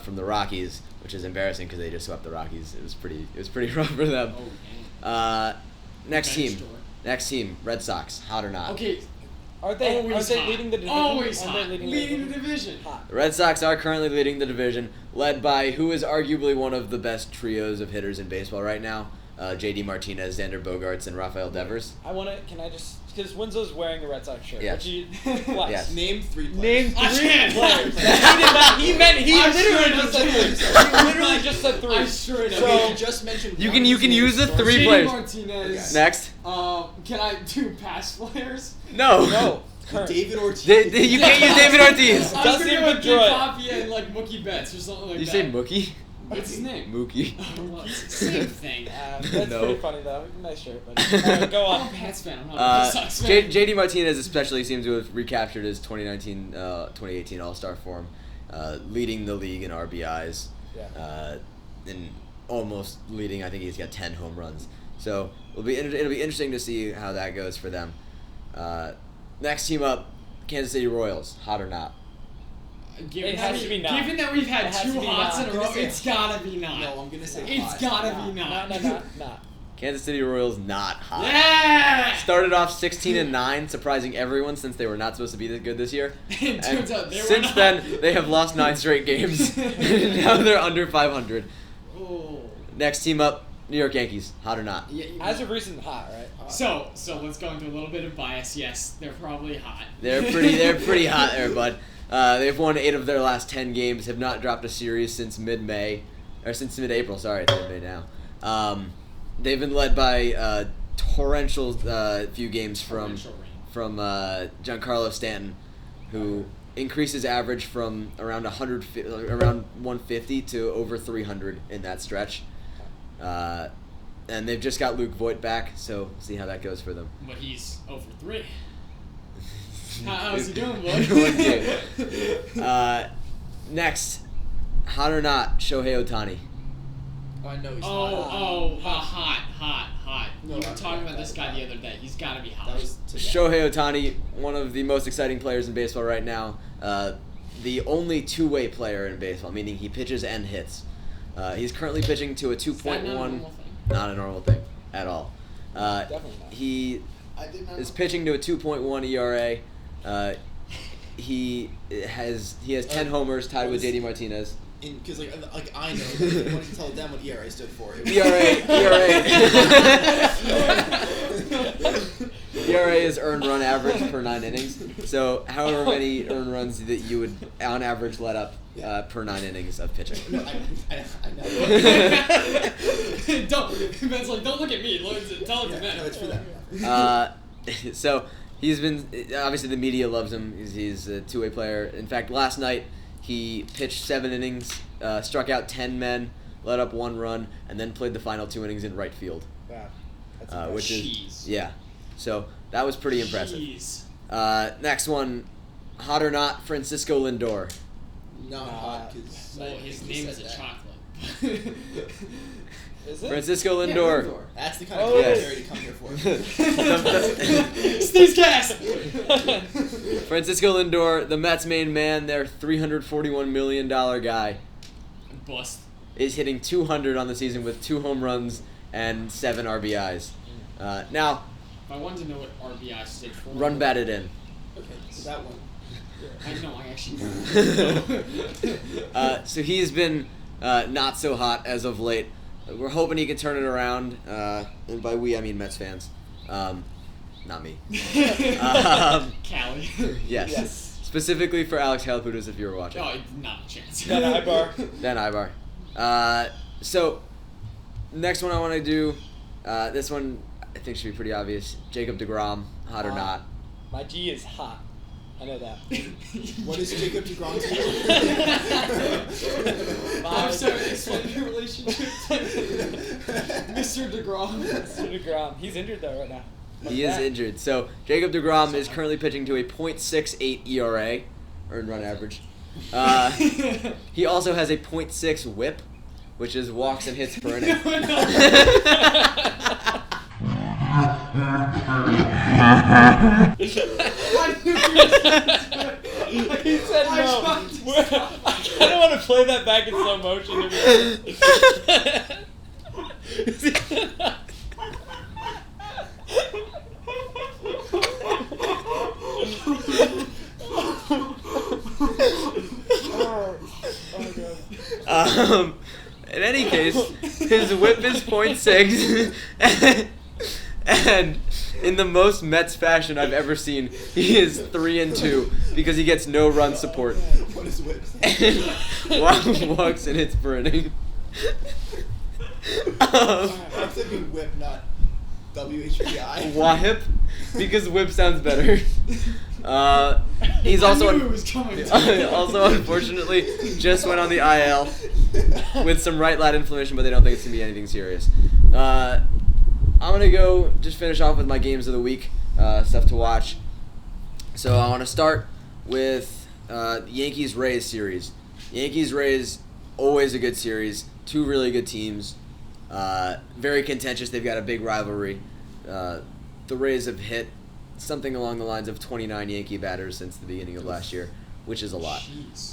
from the Rockies, which is embarrassing because they just swept the Rockies. It was pretty rough for them. Next team, Red Sox, hot or not? Okay. Aren't they Always hot. leading the division? Always Aren't they hot. leading the division. Hot. The Red Sox are currently leading the division, led by who is arguably one of the best trios of hitters in baseball right now, J.D. Martinez, Xander Bogaerts, and Rafael Devers. Can I just, because Winslow's wearing a Red Sox shirt. Yeah. Would you flex? Yes. Name 3 players. Name I 3 can't. players. He literally just said 3. He literally just said 3. I sure So know. you just mentioned You one can of his use the names. 3 J.D. players. Martinez. Next. Can I do past players? No. No. Current. David Ortiz. You can't use David Ortiz. I was Dustin gonna go with Pedroia. Papia and like Mookie Betts or something like You that. say Mookie? What's his name? Mookie. Well, it's the same thing. That's No. pretty funny though. Nice shirt, but alright, go I'm a on. Pats fan. I'm not a Red Sox fan. J.D. Martinez especially seems to have recaptured his 2019-2018 All-Star form, leading the league in RBIs, Yeah. and almost leading. I think he's got 10 home runs. So it'll be interesting to see how that goes for them. Next team up, Kansas City Royals, hot or not? It has to be not. Given that we've had It has 2 to be hots not. in a I'm row, gonna say it's gotta be not. No, I'm gonna say It's hot. gotta be not. Not. Kansas City Royals not hot. Yeah! Started off 16-9, surprising everyone since they were not supposed to be this good this year. It turns out they were Since not. then, they have lost 9 straight games. Now they're under 500. Oh. Next team up, New York Yankees, hot or not? Yeah, As of recent, hot, right? So let's go into a little bit of bias. Yes, they're probably hot. They're pretty hot there, bud. They've won 8 of their last 10 games, have not dropped a series since since mid-April. Sorry, it's mid-May now. They've been led by torrential few games from Giancarlo Stanton, who increased his average from around 150 to over 300 in that stretch. And they've just got Luke Voigt back, so see how that goes for them. But he's over 3. How's he doing, boy? One game. Next, hot or not, Shohei Ohtani. Oh, I know he's Hot. No, You were that's talking not about this bad. guy the other day. He's gotta be hot. That was today. Shohei Ohtani, one of the most exciting players in baseball right now. The only two-way player in baseball, meaning he pitches and hits. He's currently pitching to a 2.1. Is that not a normal thing? Not a normal thing at all. Definitely not. He I did not is know. pitching to a 2.1 ERA. He has 10 homers, tied with J.D. Martinez. because I know that I wanted to tell them what ERA stood for. ERA is earned run average per 9 innings. So however many earned runs that you would on average let up per 9 innings of pitching. No, I know. Ben's like, don't look at me. Tell it to Ben. No, it's for them. So he's been, obviously the media loves him. He's a two-way player. In fact, last night he pitched 7 innings, struck out 10 men, let up 1 run, and then played the final 2 innings in right field. Wow. That's Which Jeez. is, yeah. So that was pretty impressive. Jeez. Next one, hot or not, Francisco Lindor. Not hot, because Well, his name is a chocolate. Is it? Francisco Yeah, Lindor. That's the kind of yes. commentary to come here for. Steezcast! Francisco Lindor, the Mets' main man, their $341 million guy, Bust. is hitting 200 on the season with 2 home runs and 7 RBIs. Now, If I wanted to know what RBI stood for. run batted in. Okay, so that one. I know, I actually know. So he's been not so hot as of late. We're hoping he can turn it around, and by we I mean Mets fans, not me. Cali. Yes. Specifically for Alex Calaputis, if you were watching. Oh, not a chance. Dan Ibar. Dan Ibar. So, next one I want to do, this one I think should be pretty obvious. Jacob deGrom, hot or not. My G is hot. I know that. What is Jacob deGrom's I'm sorry, explain your relationship to Mr. DeGrom. Mr. DeGrom. He's injured though right now. He is injured. So, Jacob deGrom is currently pitching to a .68 ERA, earned run average. He also has a .6 whip, which is walks and hits per inning. He said no. I kind of want to play that back in slow motion. In any case, his whip is .6, and in the most Mets fashion I've ever seen, he is 3-2 because he gets no run support. What is whip? And walks and hits per inning. I said be whip, not WHPI. Whip, because whip sounds better. He's also I knew it was coming. also unfortunately just went on the IL with some right lat inflammation, but they don't think it's gonna be anything serious. I'm gonna go just finish off with my games of the week, stuff to watch. So I want to start with the Yankees-Rays series. Yankees-Rays, always a good series. 2 really good teams. Very contentious. They've got a big rivalry. The Rays have hit something along the lines of 29 Yankee batters since the beginning of last year, which is a lot. Jeez.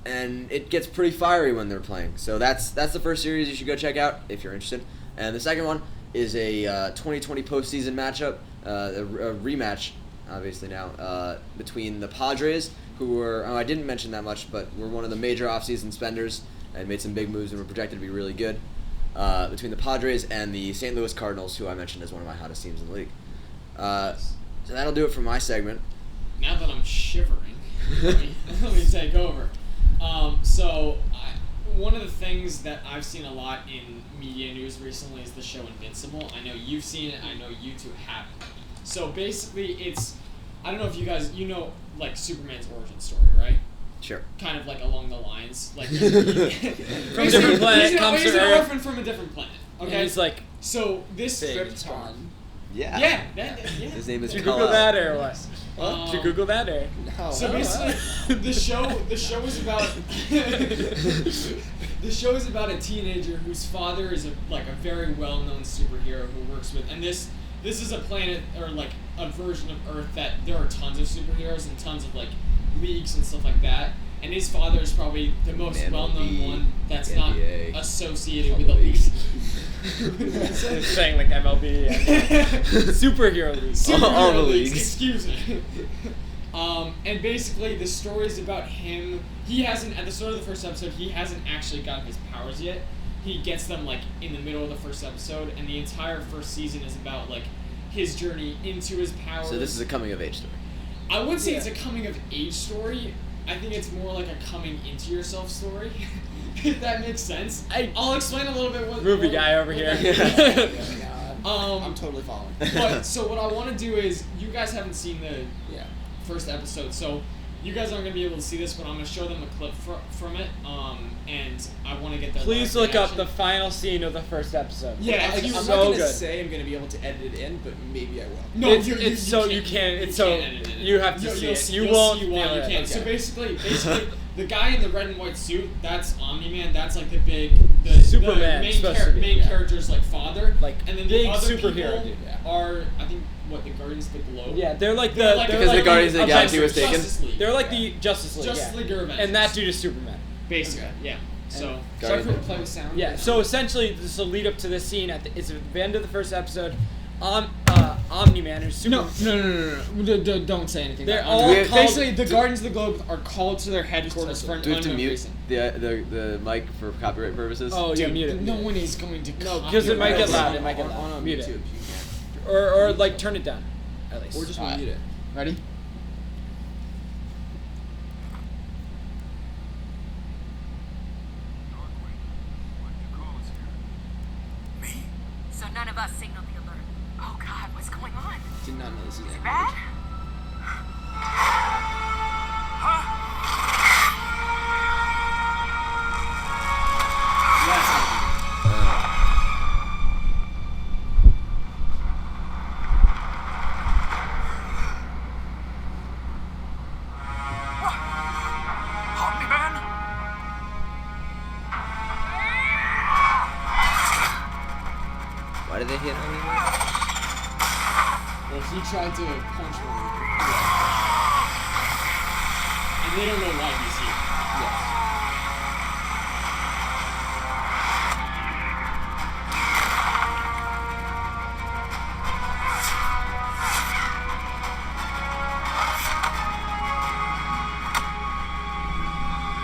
And it gets pretty fiery when they're playing. So that's the first series you should go check out if you're interested. And the second one is a 2020 postseason matchup, a rematch, obviously now, between the Padres, who were, I didn't mention that much, but were one of the major offseason spenders and made some big moves and were projected to be really good, between the Padres and the St. Louis Cardinals, who I mentioned as one of my hottest teams in the league. So that'll do it for my segment. Now that I'm shivering, let me take over. One of the things that I've seen a lot in media news recently is the show Invincible. I know you've seen it. I know you two haven't. So basically, it's, I don't know if you guys, like Superman's origin story, right? Sure. Kind of like along the lines, like From a different planet, comes he's to an Earth. orphan from a different planet. Okay. And he's like, so this big and Krypton. strong. Yeah. Yeah. His name is Did you Google Kal-El. that or what? Did you Google that or? No. So basically, the show is about the show is about a teenager whose father is a very well-known superhero who works with, and this is a planet or like a version of Earth that there are tons of superheroes and tons of like leagues and stuff like that. And his father is probably the most MLB, well-known one that's not NBA, associated all with the the league. It's saying like MLB, superhero league. All the Superhero leagues. Excuse me. And basically, the story is about him. He hasn't, at the start of the first episode, he hasn't actually gotten his powers yet. He gets them, like, in the middle of the first episode, and the entire first season is about, like, his journey into his powers. So this is a coming-of-age story. I wouldn't say it's a coming-of-age story. I think it's more like a coming-into-yourself story, if that makes sense. I'll explain a little bit what... Movie guy over here. I'm totally following. But, so what I want to do is, you guys haven't seen the first episode, so you guys aren't going to be able to see this, but I'm going to show them a clip from it, and I want to get their Please live look up reaction. the final scene of the first episode. Yeah, I'm if not you... gonna good. say I'm gonna be able to edit it in, but maybe I will. No, it's you can't edit it. You You have to see you'll it. You'll You won't see why feel you it. can't. So Okay. basically, the guy in the red and white suit, that's Omni-Man. That's like the big, Superman, the supposed to be, main yeah. character's like father. Like, and then big the other superhero people dude, yeah. are, I think, what, the Guardians of the Globe. Yeah, they're like They're the like- they're Because like the Guardians of the Galaxy was taken? Justice League. They're like the Justice League. Justice yeah. League or Avengers. And that dude is Superman. Basically, Okay. yeah. So, Guardians- sorry for play with sound. Yeah. So essentially, this will lead up to this scene it's at the end of the first episode. Omni-Man, who's super. No. Don't say anything. They're about all Omni-Man. called- Basically, the Guardians of the Globe are called to their headquarters for an Do we have to unknown mute reason. the mic for copyright purposes? Oh yeah, Dude, mute it. no one is going to. No, because it might get loud. It might get On loud. Mute YouTube, it. you Or like turn it down, at least. can. Or just Alright. mute it. Ready? So none of us signaled the alert. Oh God, what's going on? Did not know this is it. Bad? Omni-Man? Why did they hit Omni-Man? Well, he tried to punch one. And they don't know why he's here.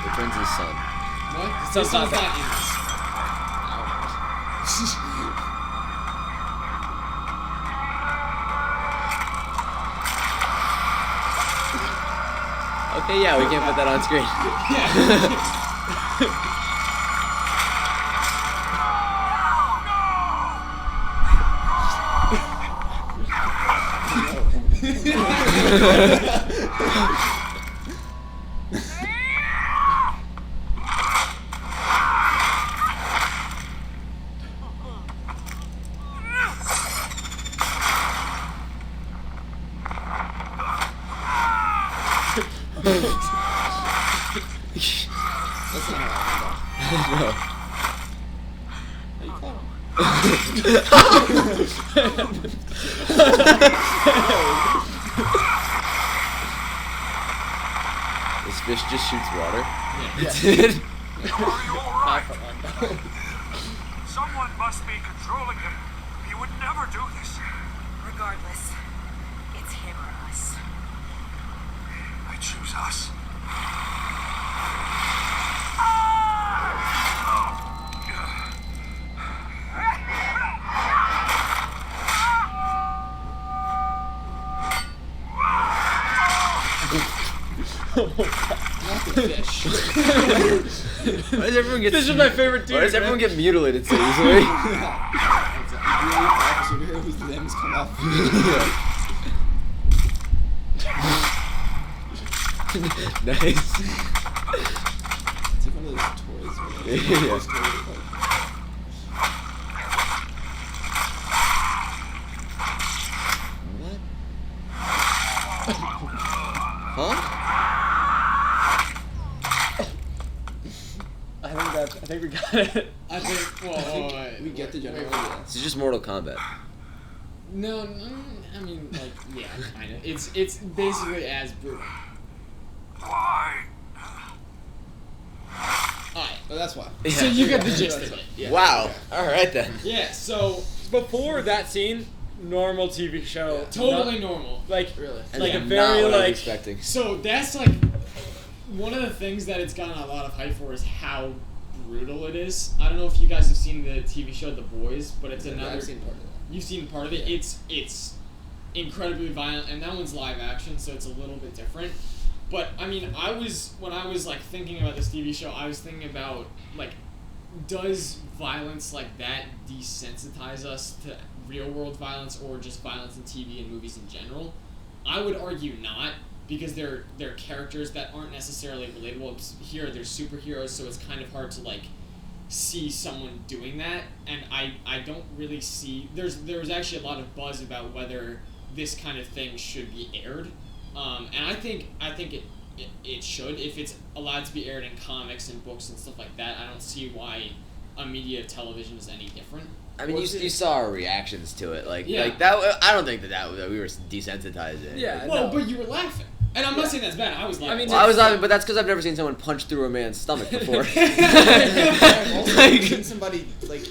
Which one's his son? What? So This one's not not in this. Okay, yeah, we can't put that on screen. That's not how I No. How you call him? This fish just shoots water. Yes. Are you alright? Someone must be controlling him. He would never do this. Regardless, it's him or us. I choose us. Not the fish. Why does everyone get? This is my favorite dude. Why does man. everyone get mutilated so easily? It's a really fast superhero whose limbs come off. Nice. It's like one of those toys. Where like, Yeah. those toys are like- What? Huh? I think we got it. I think. Well, wait, we get the general wait, idea. This is just Mortal Kombat. No, I mean, like, yeah, kind of. It's basically as brutal. Why? Alright. Oh, that's why. So you get the gist of it. Yeah. Wow. All right then. Yeah. So Before that scene, normal TV show. Yeah. Totally Not- normal. Like Really. And like a not very what I was like expecting. So that's like one of the things that it's gotten a lot of hype for is how brutal it is. I don't know if you guys have seen the TV show The Boys, but it's another. I've seen part of that. You've seen part of it. It's incredibly violent, and that one's live action, so it's a little bit different. But I mean, when I was like thinking about this TV show, I was thinking about like, does violence like that desensitize us to real world violence or just violence in TV and movies in general? I would argue not, because they're characters that aren't necessarily relatable. Here they're superheroes, so it's kind of hard to like see someone doing that, and I don't really see there's actually a lot of buzz about whether this kind of thing should be aired, and I think it should, if it's allowed to be aired in comics and books and stuff like that. I don't see why a media of television is any different. I mean, you saw our reactions to it, like Yeah. like that. I don't think that we were desensitized. Yeah. Well, no. but you were laughing, and I'm not saying that's bad. I was laughing. I mean, Well, I was laughing, but that's because I've never seen someone punch through a man's stomach before. I've also Like- seen somebody like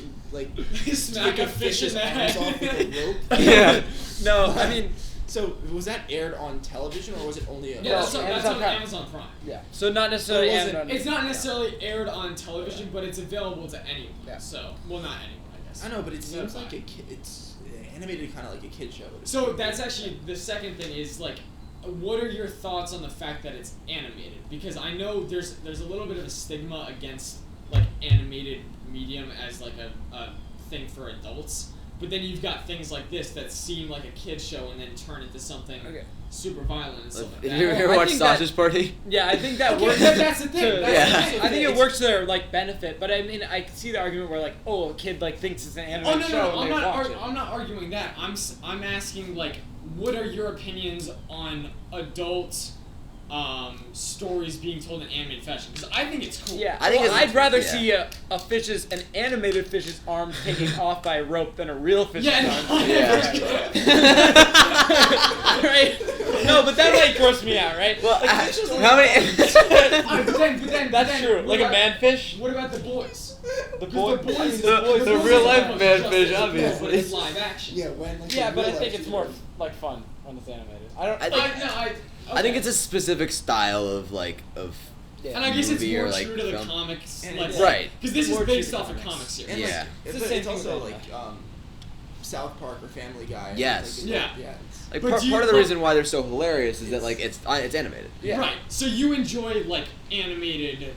Smack take a fish in the arms head. off with a rope. Yeah. No, I mean, So was that aired on television or was it only on? Yeah, Well, that's Amazon on Prime. Amazon Prime. yeah. So not necessarily But it wasn't- Amazon. It's not necessarily aired on television, but it's available to anyone. Yeah. So, well, not anyone, I guess. I know, but it seems Not like fine. it's animated kind of like a kid show. So that's actually the second thing is like, what are your thoughts on the fact that it's animated? Because I know there's a little bit of a stigma against like animated medium as like a thing for adults, but then you've got things like this that seem like a kid show and then turn into something Okay. super violent and stuff like Did that. you ever I watch think that- Sausage Party? Yeah, I think that Okay, works. that's the thing. to- That's Yeah. the thing. I think it It's- works to their like benefit, but I mean, I see the argument where like, oh, a kid like thinks it's an Oh animated no, show no, and they watch it. I'm not arguing that. I'm asking like, what are your opinions on adult stories being told in animated fashion? Because I think it's cool. Yeah, I think it's- I'd rather yeah. see an animated fish's arm taken off by a rope than a real fish's Yeah, arm. no, Right? No, but that like grossed me out, right? Well, Like, how many? but then that's true. Like a manfish. What about the boys? The 'Cause boy. the boys, The boys real is life almost manfish, just as cool, obviously. but it's live action. Yeah, when like Yeah, in but I real think life, it's you more know. like fun when it's animated. I don't. I think I think it's a specific style of like of. And I guess it's movie or, more like, true to the film. comics, And like it's- Right. Because this is More true based to off a comics. comic series. And Yeah. like, It's the but same it's thing also with like South Park or Family Guy. Yes. Like, Yeah. it's- Like But part do you- of the but- reason why they're so hilarious is that like it's animated. Yeah. Right. So you enjoy like animated,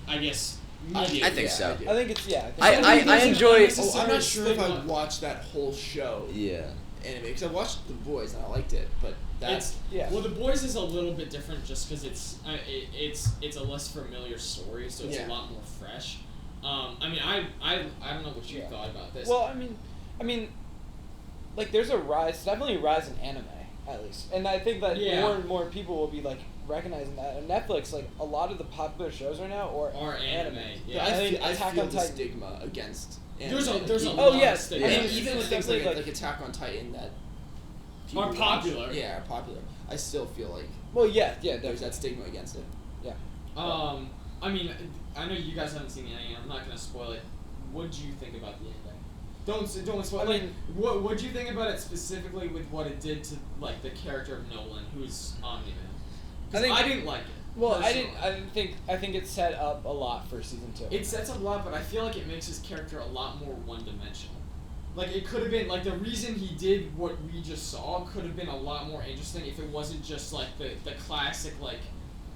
I guess, media. I think yeah, so. do. I think it's yeah. I enjoy. Oh, I'm not sure if I stigma. watched that whole show Yeah. anime because I watched The Boys and I liked it, but that's yeah. Well, The Boys is a little bit different just because it's a less familiar story, so it's Yeah. a lot more fresh. I mean, I don't know what you Yeah. thought about this. Well, I mean, like there's definitely a rise in anime at least, and I think that Yeah. more and more people will be like recognizing that. And Netflix, like a lot of the popular shows right now, Are anime, yeah. I I think feel, I Attack feel on the Titan. stigma against anime. There's a Like, there's a even- lot Oh, yes. of I stigma. mean, Yeah. even with things Definitely, like like- Attack on Titan that Are watch- popular. Yeah, are popular. I still feel like Well, yeah, there's definitely. that stigma against it. I mean, I know you guys haven't seen the anime. I'm not gonna spoil it. What do you think about the anime? Don't spoil. I Like, mean- what do you think about it specifically with what it did to like the character of Nolan, who's Omni-Man? 'Cause I think- I didn't like it. Well, I personally. think it set up a lot for season 2. It sets up a lot, but I feel like it makes his character a lot more one-dimensional. Like it could have been like the reason he did what we just saw could have been a lot more interesting if it wasn't just like the classic like.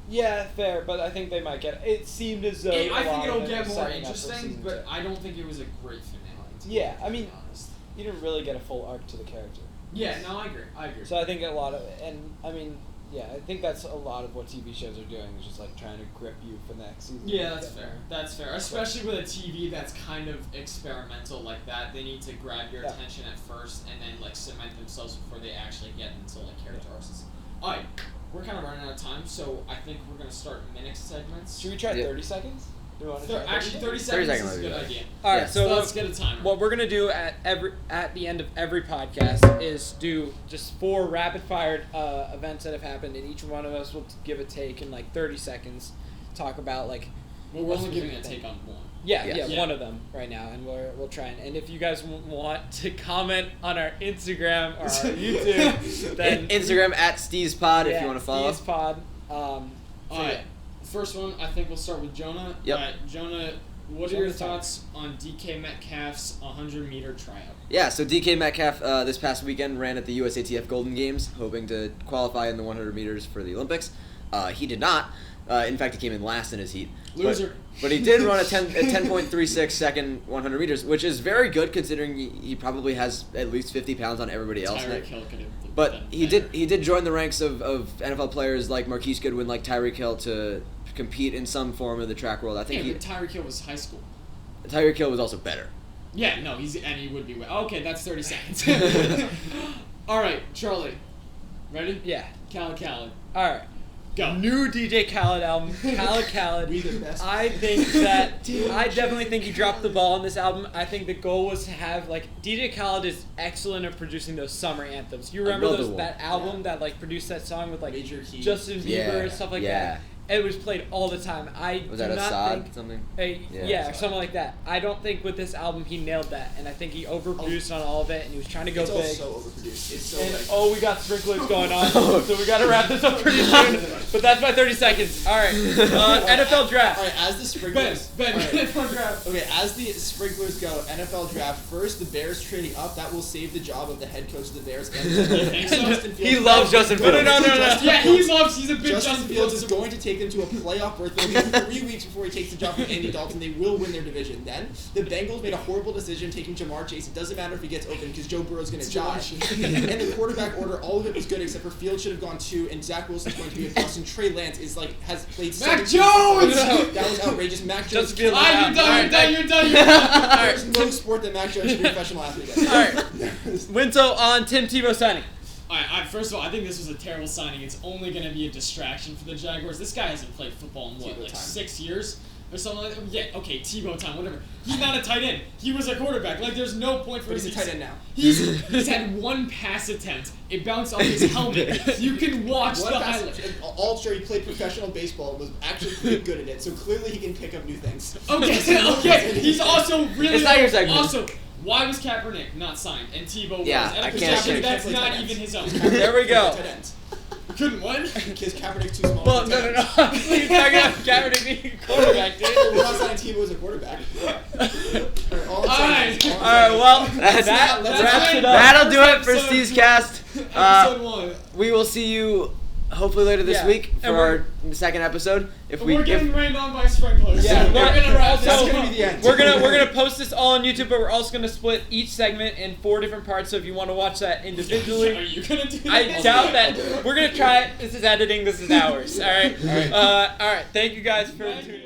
Yeah, fair, but I think they might get. It seemed as though. I a think lot it'll of it get was more setting up for interesting, season but 2. I don't think it was a great finale. Yeah, I to mean- be honest. You didn't really get a full arc to the character. Yeah, no, I agree. So I think a lot of, and I mean, yeah, I think that's a lot of what TV shows are doing, is just like trying to grip you for the next season. Yeah, that's fair. That's fair. Especially with a TV that's kind of experimental like that, they need to grab your Yeah. attention at first and then like cement themselves before they actually get into like character arcs. Alright, we're kind of running out of time, so I think we're gonna start minute segments. Should we try Yeah. 30 seconds? Do we want to try Actually, 30 30 seconds seconds is a might be good better. idea. All right, Yeah. so let's get a timer. what we're gonna do at the end of every podcast is do just 4 rapid fire events that have happened, and each one of us will give a take in like 30 seconds. Talk about like Well, we're only giving a take on one. Yeah, Yeah. one of them right now, and we'll try and if you guys want to comment on our Instagram or our YouTube, then Instagram at SteezPod if you want to follow. SteezPod. Alright, first one, I think we'll start with Jonah. Yep. Alright, Jonah, what are your thoughts on DK Metcalf's 100-meter tryout? Yeah, so DK Metcalf this past weekend ran at the USATF Golden Games, hoping to qualify in the 100 meters for the Olympics. He did not. In fact, he came in last in his heat. Loser. But he did run a 10.36 second 100 meters, which is very good considering he probably has at least 50 pounds on everybody else. Tyreek Hill could have But done he better. did join the ranks of NFL players like Marquise Goodwin, like Tyreek Hill, to compete in some form of the track world. I think Yeah, but Tyreek Hill was high school. Tyreek Hill was also better. Yeah, no, he would be. Okay, that's 30 seconds. All right, Charlie, ready? Yeah. Khaled. All right. Go. New DJ Khaled album, Khaled. We the best. I definitely think he dropped the ball on this album. I think the goal was to have DJ Khaled is excellent at producing those summer anthems. You remember Another one. that album that produced that song with Major Key. Justin Bieber Yeah, and stuff like yeah. that. It was played all the time. I Was do that not Assad think something? Yeah, or something like that. I don't think with this album he nailed that, and I think he overproduced on all of it, and he was trying to go It's all big. so overproduced. It's so And, we got sprinklers going on, so we got to wrap this up pretty soon. But that's my 30 seconds. All right, NFL draft. All right, as the sprinklers. Ben, all right. NFL draft. Okay, as the sprinklers go, NFL draft. First, the Bears trading up. That will save the job of the head coach of the Bears. think so? Justin Fields. He loves Justin Fields. No. Yeah, he's a big Justin Fields is going to take them to a playoff berth. It'll be 3 weeks before he takes the job from Andy Dalton. They will win their division. Then the Bengals made a horrible decision taking Jamar Chase. It doesn't matter if he gets open because Joe Burrow's going to die. And the quarterback order, all of it was good except for Fields should have gone 2, and Zach Wilson's going to be a plus. And Trey Lance has played. Mac 17 Jones! That was outrageous. Mac Jones. Justin Fields. You're done. There's no sport that Mac Jones should be a professional athlete at. All right, Winto on Tim Tebow signing. Alright, first of all, I think this was a terrible signing. It's only going to be a distraction for the Jaguars. This guy hasn't played football in, Tebow time. 6 years? Or something like that? Yeah, okay, Tebow time, whatever. He's not a tight end. He was a quarterback. There's no point for But him. he's a tight end now. He's had one pass attempt. It bounced off his helmet. You can watch One the pass, highlight. and all sure he played professional baseball and was actually pretty good at it. So clearly he can pick up new things. Okay. He's also really It's not your segment. Also, why was Kaepernick not signed and Tebow was? Yeah, And I because can't- that's play not tight ends. even his own. There we go. Tight ends. Couldn't win. Because Kaepernick's too small. Well, for no. tight ends. You're talking about Kaepernick being a quarterback, dude. We're not signing Tebow as a quarterback. All Alright. All right, well, That's- that that's wraps fine. it up. That'll do it for Episode- Steezcast. Episode 1. We will see you hopefully later this Yeah. week And for our second episode. If We're getting if, rained on by sprinklers. Yeah, so we're but gonna wrap this That's up. gonna be the end. We're gonna post this all on YouTube, but we're also gonna split each segment in 4 different parts. So if you want to watch that Are individually, you gonna do that? I doubt that. We're gonna try it. This is editing. This is ours. All right. All right. Thank you guys for tuning in.